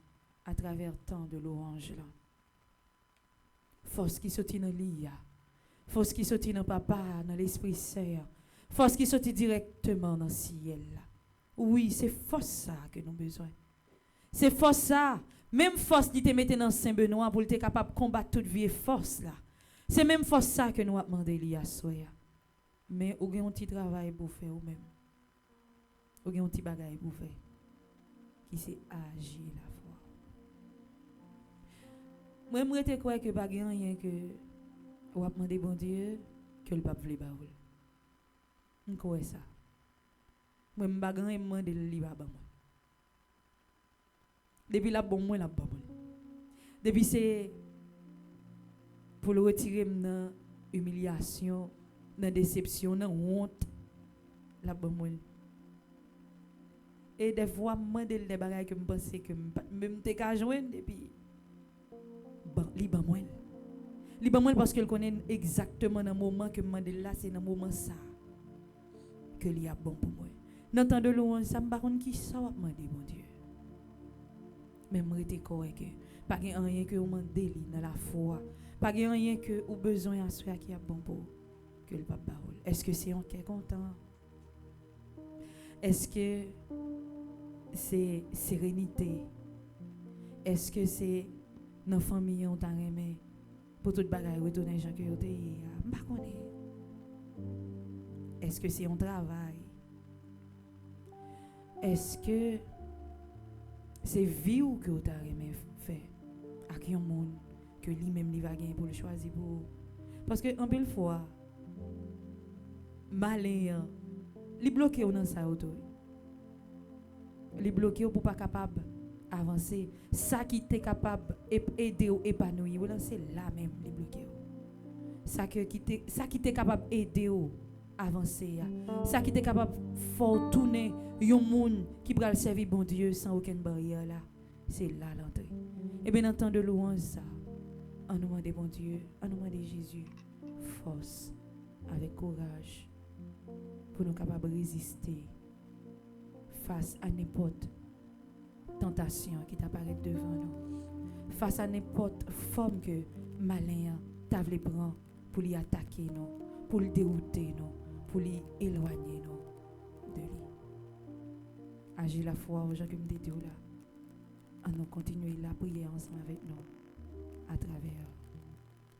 à travers tant de louanges là. Force qui sortit dans l'IA. Force qui sortit dans papa, dans l'Esprit Saint. Force qui sortit directement dans le ciel là. Oui, c'est force ça que nous avons besoin. C'est force ça. Même force qui te mette dans Saint-Benoît pour être capable de combattre toute vieille force là. C'est même force ça que nous avons demandé à Soya. Mais vous avez un petit travail pour faire vous même. Vous avez un petit bagage pour faire. Qui c'est agir la foi. Moi, je crois que pas rien que vous avez demandé bon Dieu que le pape voulait baoul. Je crois ça. Moi, je ne sais pas demander le livre. Depuis la bon moi la bon. Depuis c'est pour le retirer dans humiliation, dans déception, dans honte la bon moi. Et des fois demander des bagages que me pensais que même te ka joindre et puis li ban moi. Li ban moi parce qu'elle connaît exactement dans le moment que me demander là c'est dans le moment ça que li a bon pour moi. Dans temps de louange ça me pas connait qui ça va demander bon Dieu. Même rete correct que pas rien que vous mandez dans la foi, pas rien que vous besoin à soi qui a bon pour que le papa parole. Est-ce que c'est un qui est content? Est-ce que c'est sérénité? Est-ce que c'est dans famille on t'a aimé pour toute bagaille retourner gens que vous t'ai pas connait? Est-ce que c'est un travail? Est-ce que c'est vie ou que vous avez fait avec un monde que lui-même il va gagner pour le choisir pour. Parce que en belle fois malin il bloqué dans sa auto. Il bloqué pour pas capable avancer. Ça qui t'est capable d'aider ou épanouir, c'est là même les bloquer. Ça qui t'est capable d'aider ou avancer. Ça qui t'est capable de faire tourner un monde qui va servir bon Dieu sans aucune barrière là. C'est là l'entrée. Et bien entendu de louange ça. En nous demandant bon Dieu, en nous demandant Jésus, force, avec courage, pour nous capables de résister face à n'importe tentation qui t'apparaît devant nous, face à n'importe forme que malin t'a voulu prendre pour lui attaquer nous, pour le dérouter nous, pour lui éloigner nous de lui. Agis la foi aux gens qui me disent là, en nous continuer la prière ensemble avec nous à travers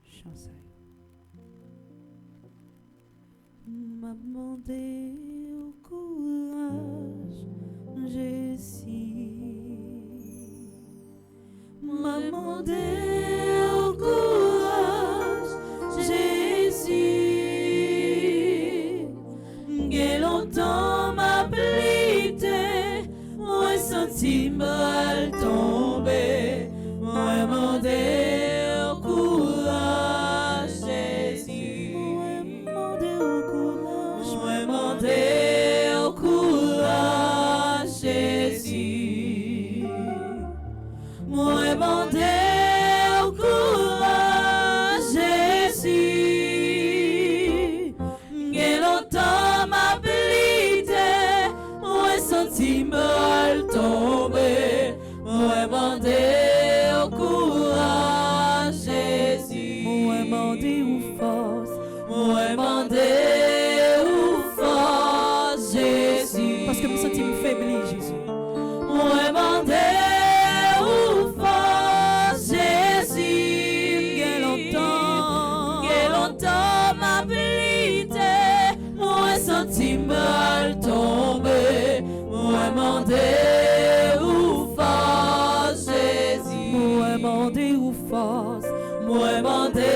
chanson. M'a demandé au courage, Jésus. M'a demandé au courage, Jésus. Quel longtemps m'a plité, moi senti mal tomber, moi demandé au courage, Jésus. Moi demandé au courage, Jésus. Moi demandé au courage, Jésus. Quel longtemps m'a plité, moi senti mal tomber, moi demandé au courage, Jésus. Moi demandé ou force, moi demandé ou force, Jésus. Parce que vous sentez faibli, Jésus. Moi demandé ou force, Jésus. Quel longtemps m'a plité, moi senti mal tomber, moi demandé ou force, Jésus. Moi demandé ou force, moi demandé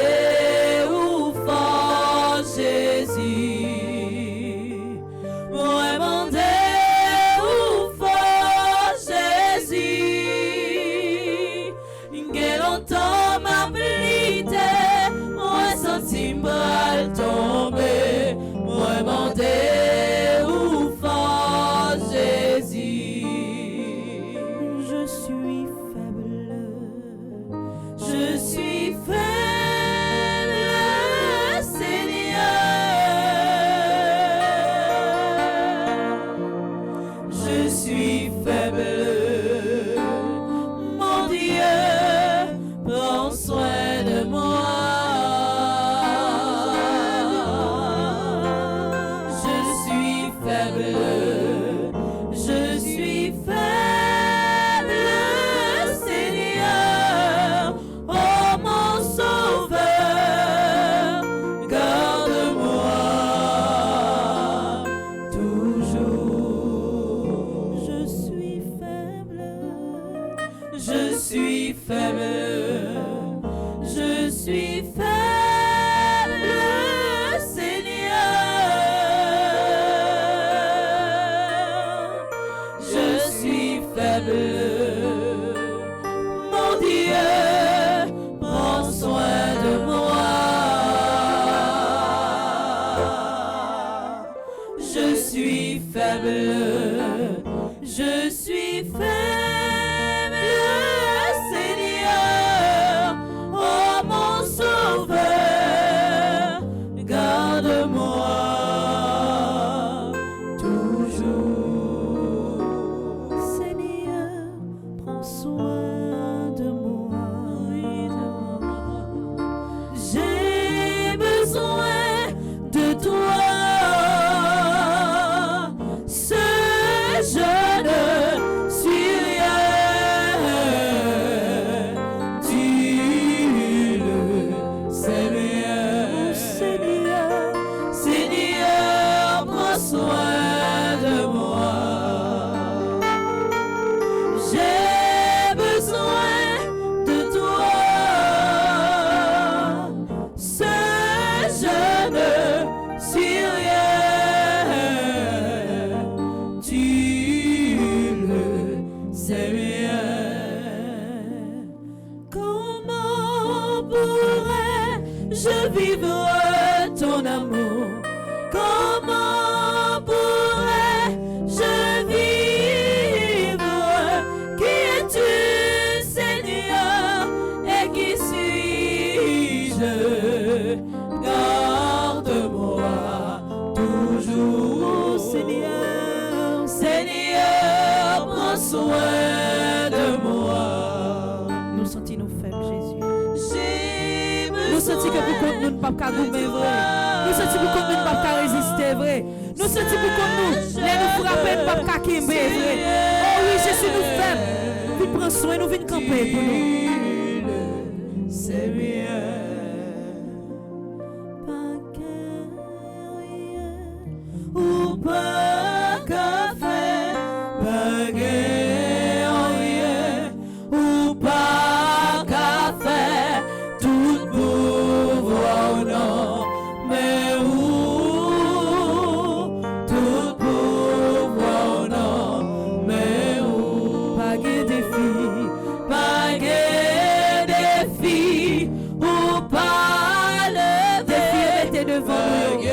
ou force, Jésus. Moi demandé ou force, Jésus. Quel longtemps m'a plité, moi senti mal tomber, moi demandé ou force, Jésus. Je suis faible, je suis faible, Seigneur. Je suis faible, mon Dieu, prends soin de moi. Je suis faible, je suis faible, Seigneur. Oh mon Sauveur, garde-moi toujours. Je suis faible, je suis faible, je suis faible, Seigneur. Je suis faible, mon Dieu, prends soin de moi. Je suis faible, je suis faible, Seigneur. Oh mon Sauveur, garde-moi toujours. Seigneur, prends soin de moi. J'ai besoin de toi. Ce jeune sur vivre ton amour? Comment pourrais-je vivre? Qui es-tu, Seigneur, et qui suis-je? Garde-moi toujours, Seigneur. Seigneur, prends soin de moi. Nous sentons-nous faibles, Jésus. Nous sentons que pour contre nous ne pouvons pas goumer vrai. Nous sentons pour contre nous ne pouvons pas résister vrai. Nous sentons pour contre nous les nous frapper ne pouvons pas quimber vrai. Oh oui, Jésus nous faibles. Nous prends soin, nous venons camper pour nous. C'est bien. Pas qu'un ou pas qu'un fait. Pas qu'un ou pas qu'un fait. Tout pouvoir non, mais où tout pouvoir non, mais où pas de défi, pas de défi, ou pas le défi était devant nous.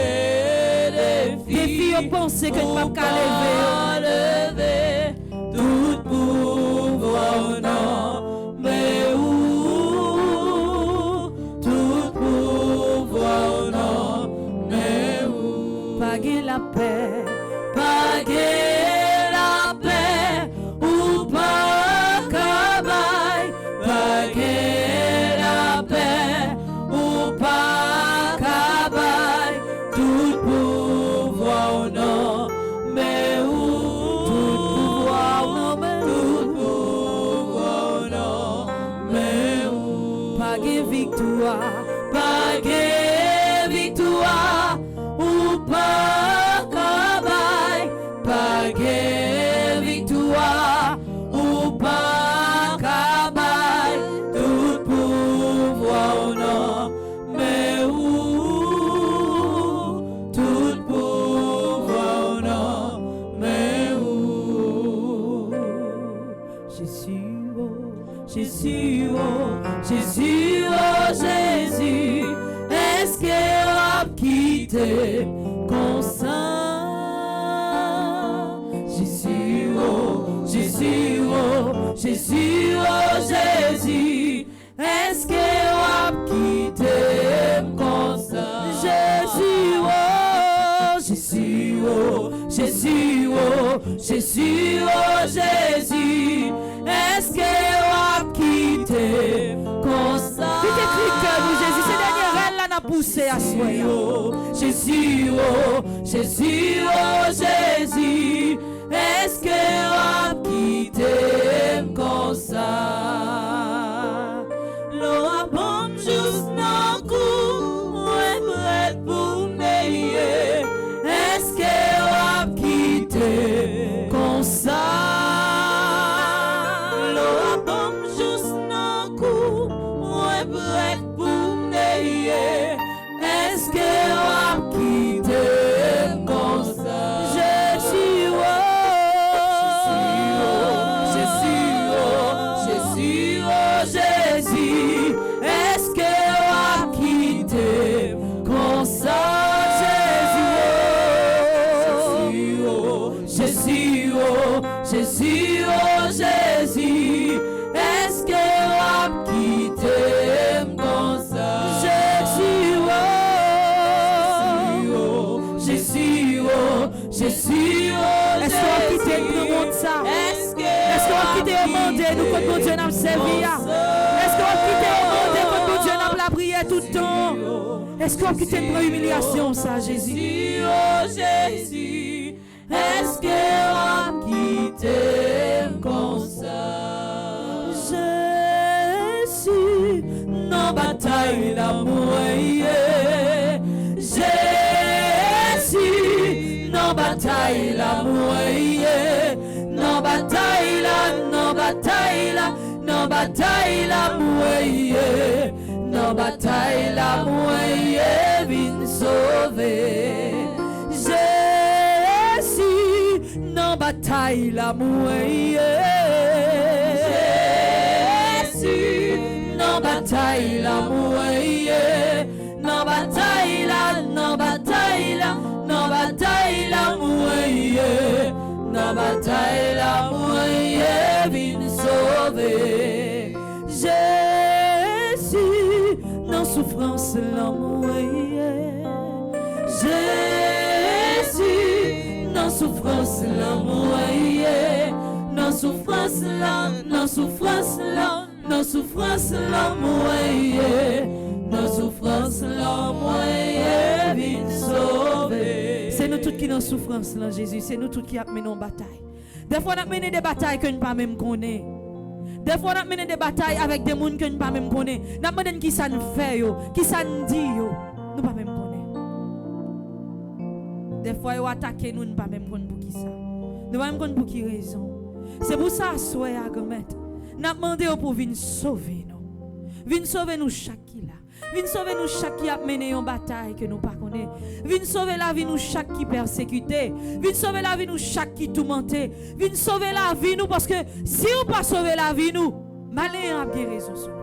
Défi on pensait que nous ne pouvons pas lever, tout pouvoir non, mais où la paix, paguer la paix, ou pas cabaye, paguer la paix, ou pas cabaye, tout pouvoir non, mais où tout pouvoir non, mais où paguer victoire, paguer victoire. Ou pas cabaye, paguer victoire, ou pas cabaye, tout pouvoir non, mais où tout pouvoir non, mais où Jésus, oh Jésus, oh Jésus, oh Jésus, est-ce que quitté comme ça? Jésus, oh Jésus, oh Jésus, oh Jésus, est-ce que on quitté comme ça? Jésus, oh Jésus, oh Jésus, oh Jésus, oh Jésus, est-ce que on quitté comme ça? Qui t'écrit que nous Jésus, c'est dernier reine là n'a poussé à soi. Jésus, oh Jésus, oh Jésus, est-ce que on quitté comme ça? L'eau bombe juste dans le cou, ouais, prête pour m'aider. Est-ce que on quitté comme ça? L'eau bombe juste dans le cou, ouais, prête pour m'aider. Est-ce que on quitté comme ça? Jésus, oh Jésus, oh Jésus, oh Jésus, est-ce que on quitté comme ça? Jésus, oh Jésus, oh Jésus, oh Jésus, est-ce que on quitté comme ça? Jésus, Jésus, oh Jésus, oh est-ce qu'on quitte le monde ça? Est-ce qu'on quitte le monde nous quand mon Dieu n'a servi? Est-ce qu'on quitte le monde quand mon Dieu n'a la prière tout le temps? Est-ce qu'on quitte une humiliation ça, Jésus? Oh Jésus, est-ce qu'on quitte comme ça? Jésus, non bataille l'amour. Jésus, non bataille l'amour. Non bataille la, non bataille la, non bataille l'amour. Non bataille l'amour, vient sauver. Jésus, non bataille l'amour. Jésus, non bataille l'amour. Non bataille là, dans bataille là, dans bataille là, moyen, dans bataille là, moyen, viens sauver. Jésus, dans souffrance là, moyen. Jésus, dans souffrance là, moyen. Dans souffrance là, dans souffrance là, dans souffrance là, moyen. Dans souffrance là, moyen, viens sauver. C'est nous tous qui dans souffrance là, Jésus. C'est nous tous qui menons bataille. Des fois, on a mené des batailles que nous ne pas même connaître. Des fois, on a mené des batailles avec des gens que nous ne pas même connaître. Nous avons demandé qui ça nous fait, qui ça nous dit, nous ne pas même connaître. Des fois, ils attaquent nous ne pas même connaître pour qui ça. Nous ne pas même connaître pour qui raison. C'est pour ça, soyez à Gomet. Nous avons demandé pour venir sauver nous. Venir sauver nous chaque qui là. Venir sauver nous chaque qui a mené une bataille que nous ne connaissons pas. Venir sauver la vie nous chaque qui persécuté. Venir sauver la vie nous chaque qui tourmenté. Venir sauver la vie nous parce que si on pas sauver la vie nous, malin a bien raison sur nous.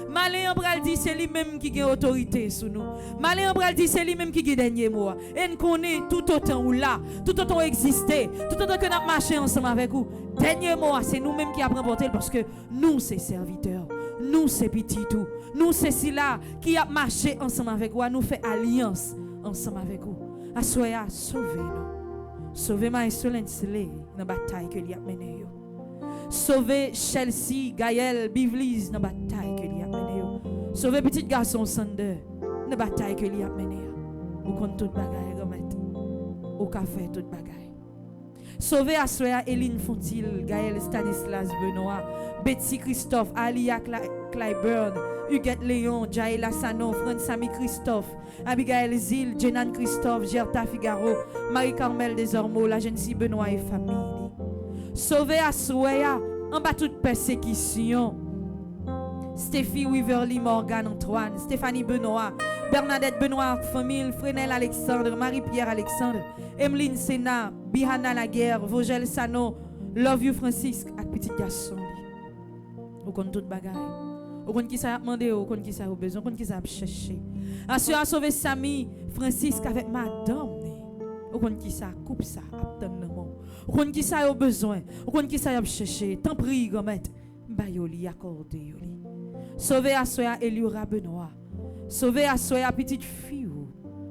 Malin pral dit c'est lui-même qui a autorité sur nous. Malin pral dit c'est lui-même qui a dernier mot. Et nous connaît tout autant ou là, tout autant existé, tout autant que nous avons marché ensemble avec vous. Dernier mot, c'est nous-mêmes qui avons remporté parce que nous c'est serviteurs. Nous c'est petit tout. Nous c'est ceux-là qui a marché ensemble avec vous, nous fait alliance ensemble avec vous. Assoya, sauvez-nous. Sauvez Maïsolène Slé dans la bataille que lui a menée. Sauvez Chelsea, Gaël, Bivlis dans la bataille que lui a menée. Sauvez petit garçon Sander dans la bataille que lui a menée. Ou contre toute bagaille remettre. Au café toute bagaille. Sauvez Assoya Eline Fontil, Gaël Stanislas Benoît, Betsy Christophe, Alia Clyburn, Huguette Léon, Jaïla Sano, Fransami Christophe, Abigail Zil, Jenan Christophe, Gerta Figaro, Marie-Carmel Desormeaux, la jeune fille Benoît et famille. Sauvez Assoya en bas toute persécution. Stéphie Wiverly Morgan Antoine, Stéphanie Benoît, Bernadette Benoît famille, Fresnel Alexandre, Marie-Pierre Alexandre, Emeline Sena, Bihana Laguerre, Vogel Sano, Love You Francisque, et petit garçon. Vous connaissez toute bagaille. Vous connaissez qui ça a demandé, vous connaissez qui ça a besoin, vous connaissez qui ça a cherché. Ensuite, a sauvé Samy Francisque avec madame. Vous connaissez qui ça a coupe ça, vous connaissez qui ça a besoin, vous connaissez qui ça a cherché. Tant prie, gomet, bayoli accordé. Sauvez à Soya Eliora Benoît. Sauvez à Soya petite fille,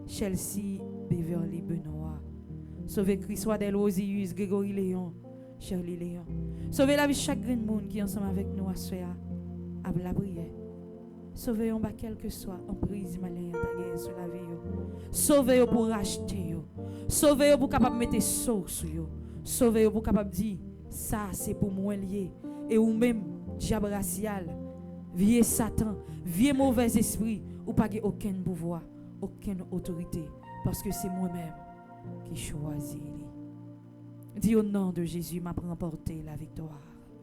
Chelsea Beverly Benoît. Sauvez Chris Wadel Osius, Grégory Léon, Shirley Léon. Sauvez la vie de chaque grand monde qui est ensemble avec nous à Soya, à la prière. Sauvez-nous, quel que soit en prise malin sur la vie. Sauvez-nous pour racheter. Sauvez-nous pour capable mettre sauce sur vous. Sauvez-nous pour capable dire ça c'est pour moi lié. Et ou même diable racial, vieux Satan, vieux mauvais esprit, ou pas aucun pouvoir, aucune autorité, parce que c'est moi-même qui choisis. Dis au nom de Jésus m'a remporté la victoire.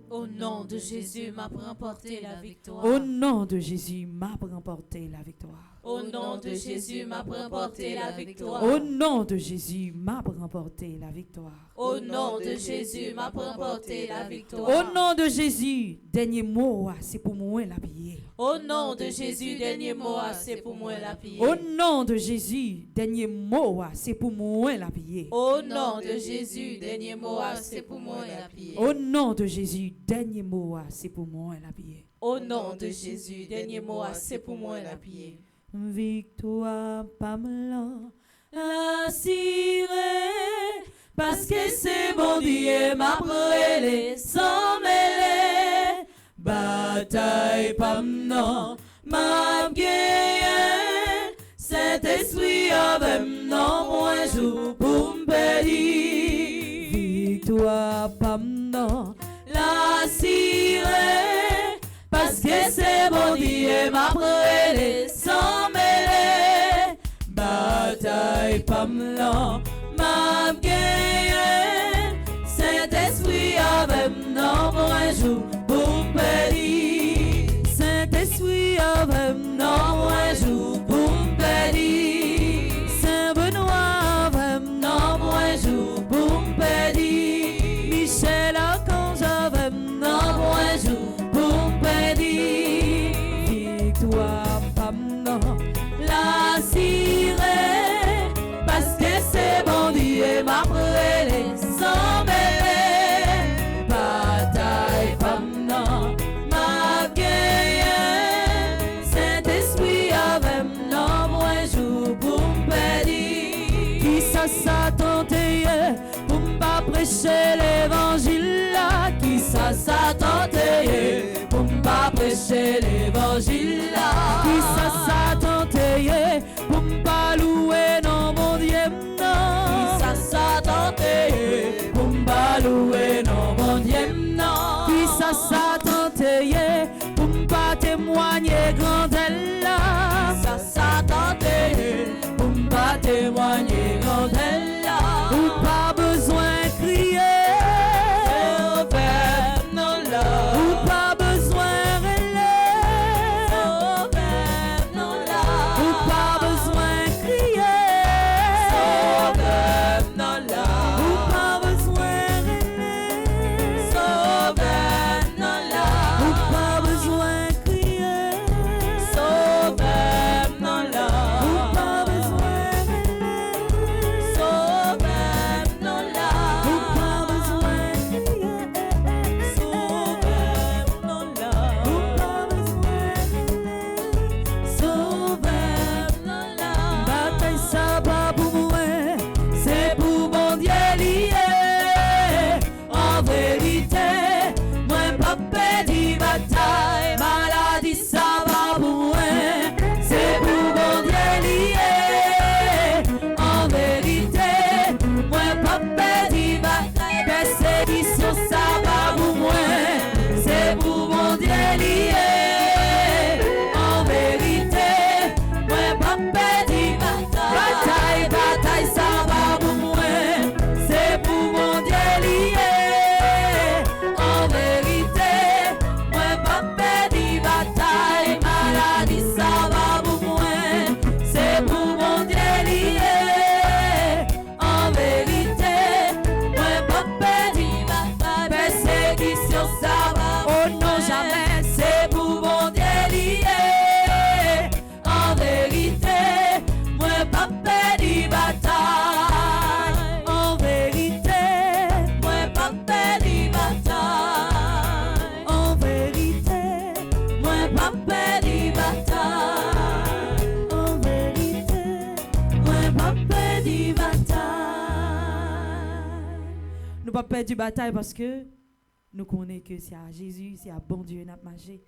Au nom de Jésus m'a remporté la victoire. Au nom de Jésus m'a remporté la victoire. Au nom de Jésus m'a remporté la victoire. Au nom de Jésus m'a remporté la victoire. Au nom de Jésus m'a remporté la victoire. Au nom de Jésus, dernier mot, c'est pour moi la prière. Au nom de Jésus, dernier mot, c'est pour moi la prière. Au nom de Jésus, dernier mot, c'est pour moi la prière. Au nom de Jésus, dernier mot, c'est pour moi la prière. Au nom de Jésus, dernier mot, c'est pour moi la prière. Au nom de Jésus, dernier mot, c'est pour moi la prière. Victoire, Pamela, assurée, parce que c'est bon Dieu m'a brûlé sans mêler. Bataille, Pamela, m'a gagné, Saint-Esprit avec non, moi joue pour me bénir. Victoire, Pamela, l'assurée, parce que c'est bon Dieu m'a brûlé sans mêler. Bataille Pamela m'a gagné, Saint-Esprit avec non un jour pour bénir. Saint-Esprit avec non un jour pour bénir. Saint-Benoît avec non un jour pour bénir. Michel Archange avec non un jour pour bénir. Victoire Pamela, la prêcher l'évangile là, qui ça tenté, pour pas prêcher l'évangile là, qui ça tenté, pour pas louer non mon Dieu non, qui ça tenté, pour pas louer non mon Dieu non, qui ça tenté, pour pas témoigner grandelle là, qui ça tenté, pour pas témoigner grandelle là, ou pas besoin crier, ou pas besoin relayer, ou pas besoin crier, ou pas besoin relayer, ou pas besoin crier, ou pas bataille ça pas pour moi, c'est pour mon Dieu lié. En vérité, moi pas perdu bataille, maladie ça va pour moi, c'est pour mon Dieu lié. En vérité, moi pas perdu bataille, persécution ça va pour moi, c'est pour mon Dieu lié. En vérité, moi pas perdu bataille, bataille ça va pour moi, c'est pour mon Dieu lié. En vérité, moi pas perdu bataille, maladie ça va pour moi, c'est pour mon Dieu lié. En vérité, moi pas perdu bataille, persécution ça va, oh non jamais, c'est pour mon Dieu lié. En vérité, moi pas perdu bataille. En vérité, moi pas perdu bataille. En vérité, moi pas perdu bataille. En vérité, moi pas perdu bataille. Nous pas perdu bataille parce que nous connaissons que c'est à Jésus, c'est à bon Dieu n'a marché.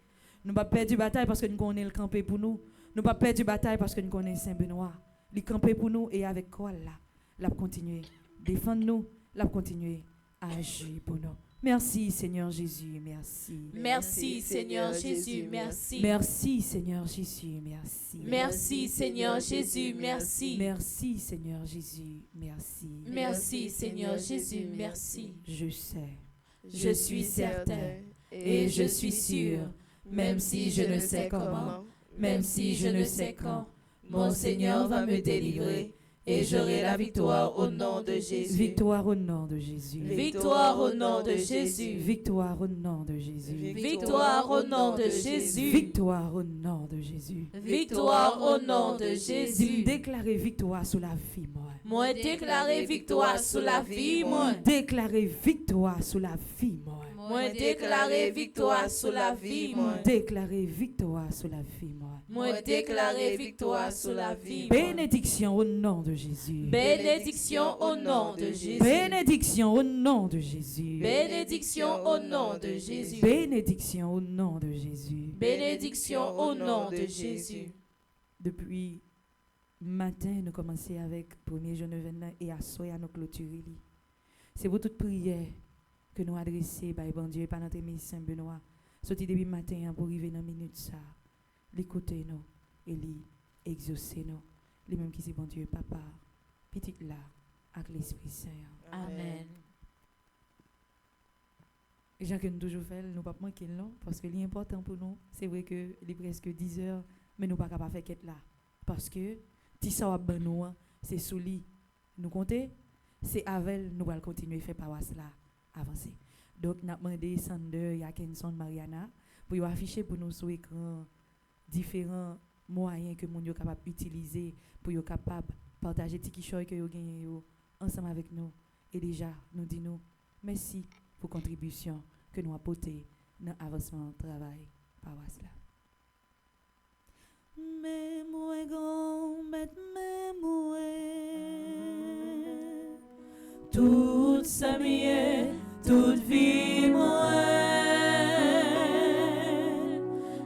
Nous pas perdu bataille parce que nous connaissons le campé pour nous. Nous pas perdu bataille parce que nous connaissons Saint Benoît. Il campé pour nous et avec quoi là, l'a continuer défendre nous, l'a continuer à agir pour nous. Merci Seigneur Jésus, merci. Merci Seigneur Jésus, merci. Merci Seigneur Jésus, merci. Merci Seigneur Jésus, merci. Merci Seigneur Jésus, merci. Merci Seigneur Jésus, merci. Je sais, Je suis certain et je suis sûr, même si je ne sais comment, même si je ne sais quand, mon Seigneur va me délivrer et j'aurai la victoire au nom de Jésus. victoire au nom de Jésus. Victoire au nom de Jésus. Victoire au nom de Jésus. Victoire au nom de Jésus. Victoire au nom de Jésus. Victoire au nom de Dis Jésus. déclarer victoire sur la vie, moi. Moi déclarer victoire sur la vie, moi. Déclarer victoire sur la vie, moi. Moi déclarer victoire sur la vie, moi. Déclarer victoire sur la vie, moi. Moi déclarer victoire sur la vie, moi. Bénédiction au nom de Jésus. Bénédiction au nom de Jésus. Bénédiction au nom de Jésus. Bénédiction au nom de Jésus. Bénédiction au nom de Jésus. Bénédiction au nom de Jésus. Depuis matin, nous commençons avec 1er Genève et à soir à nous clôturer. C'est pour toute prière que nous adressons par bon Dieu par notre ami Saint Benoît. Sorti depuis matin pour arriver dans minute ça. L'écouter nous et l'exaucer nous. Les mêmes qui c'est bon Dieu papa, petit là avec l'Esprit Saint. Amen. Les gens que nous toujours fait, nous pas manquer non parce que l'important pour nous, c'est vrai que il est presque 10 heures mais nous pas capable faire quête là parce que si ça va ben nous, c'est sous lit. Nous compter, c'est avec nous allons continuer faire paroisse là avancer. Donc n'a demandé Sander, Yakenson, Mariana pour afficher pour nous sur écran différents moyens que mon yo capable utiliser pour yo capable partager tiki choy que yo gagné yo ensemble avec nous et déjà nous dit nous merci pour contribution que nous apporter dans avancement travail paroisse là. Mais moi grand met mais moi Tout ça mieux, toute vie moi.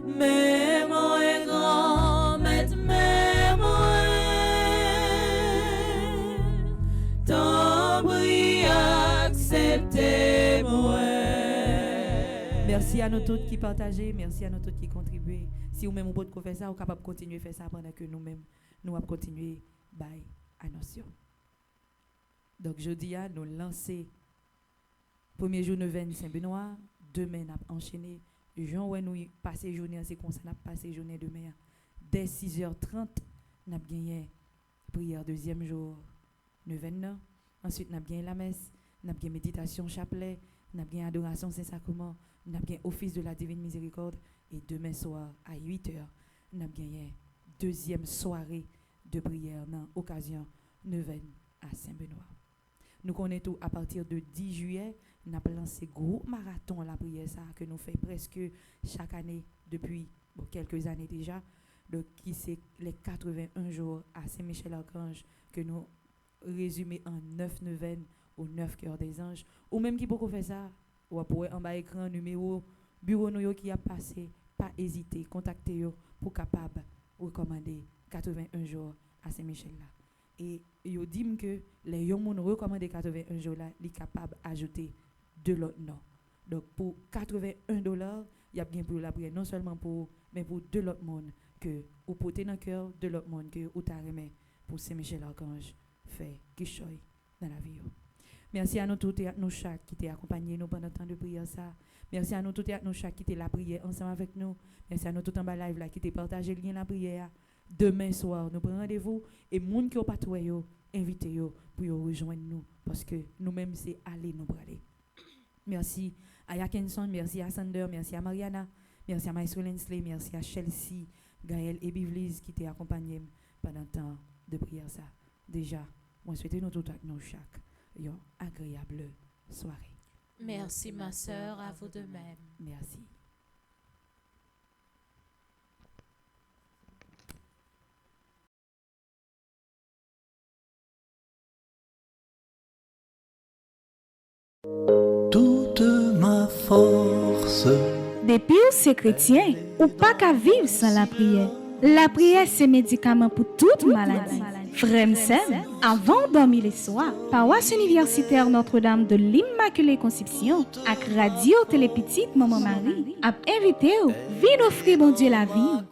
Mais moi grand, mais moi. Tant prie, acceptez-moi. Merci à nous tous qui partagez, merci à nous tous qui contribuent. Si vous-même vous pouvez faire ça, vous êtes capable de continuer à faire ça pendant que nous-mêmes, nous allons continuer à notion. Donc, je dis à nous lancer. Premier jour, nous venons Saint-Benoît. Demain, nous avons enchaîné. Jean, ouais, nous passons journée, c'est comme ça, nous passé journée demain. Dès 6h30, nous avons gagné prière deuxième jour, 9h. Ensuite, nous avons gagné la messe, nous avons gagné méditation, chapelet, nous avons gagné adoration Saint-Sacrement, nous avons gagné office de la Divine Miséricorde. Et demain soir, à 8h, nous avons gagné deuxième soirée de prière dans l'occasion 9h à Saint-Benoît. Nous connaissons tout à partir de 10 juillet, nous avons lancé gros marathon à la prière ça que nous faisons presque chaque année depuis quelques années déjà. Donc qui c'est les 81 jours à Saint-Michel-Archange que nous résumons en 9 neuvaines ou 9 cœurs des anges. Ou même qui peut faire ça, ou pour en bas écran numéro bureau nous qui a passé, pas hésiter, contactez yo pour capable recommander 81 jours à Saint-Michel là. Et yo dit que les gens moun recommandé 81 jours là, li capable ajouter de l'autre nom. Donc pour $81, il y a bien pour la prière non seulement pour mais pour de l'autre monde que ou porter dans cœur de l'autre monde que ou ta remet pour Saint-Michel Archange fait qui choy dans la vie. Merci à nous tous et à nous chaque qui t'a accompagné nous pendant temps de prière ça. Merci à nous tous et à nous chaque qui t'a la prière ensemble avec nous. Merci à nous tous en bas live là qui t'a partagé le lien la prière. Demain soir, nous prenons rendez-vous et moun qui ont pas trouvé yo, invitez yo pour yo rejoindre nous parce que nous-mêmes c'est aller nous braler. Merci à Yakenson, merci à Sander, merci à Mariana, merci à Maestro Lensley, merci à Chelsea, Gaël et Bivlis qui t'ont accompagné pendant temps de prière ça. Déjà, moi souhaite nous tous avec nous chaque une agréable soirée. Merci ma sœur, à vous de même. Merci. Toute ma force. Depuis ou c'est chrétien, ou pas qu'à vivre sans la prière. La prière, c'est médicament pour toute maladie. Frères et sœurs, avant de dormir les soirs, paroisse universitaire Notre-Dame de l'Immaculée Conception, avec Radio Télépetite Maman Marie, a invité vous, vite offrir bon Dieu la vie.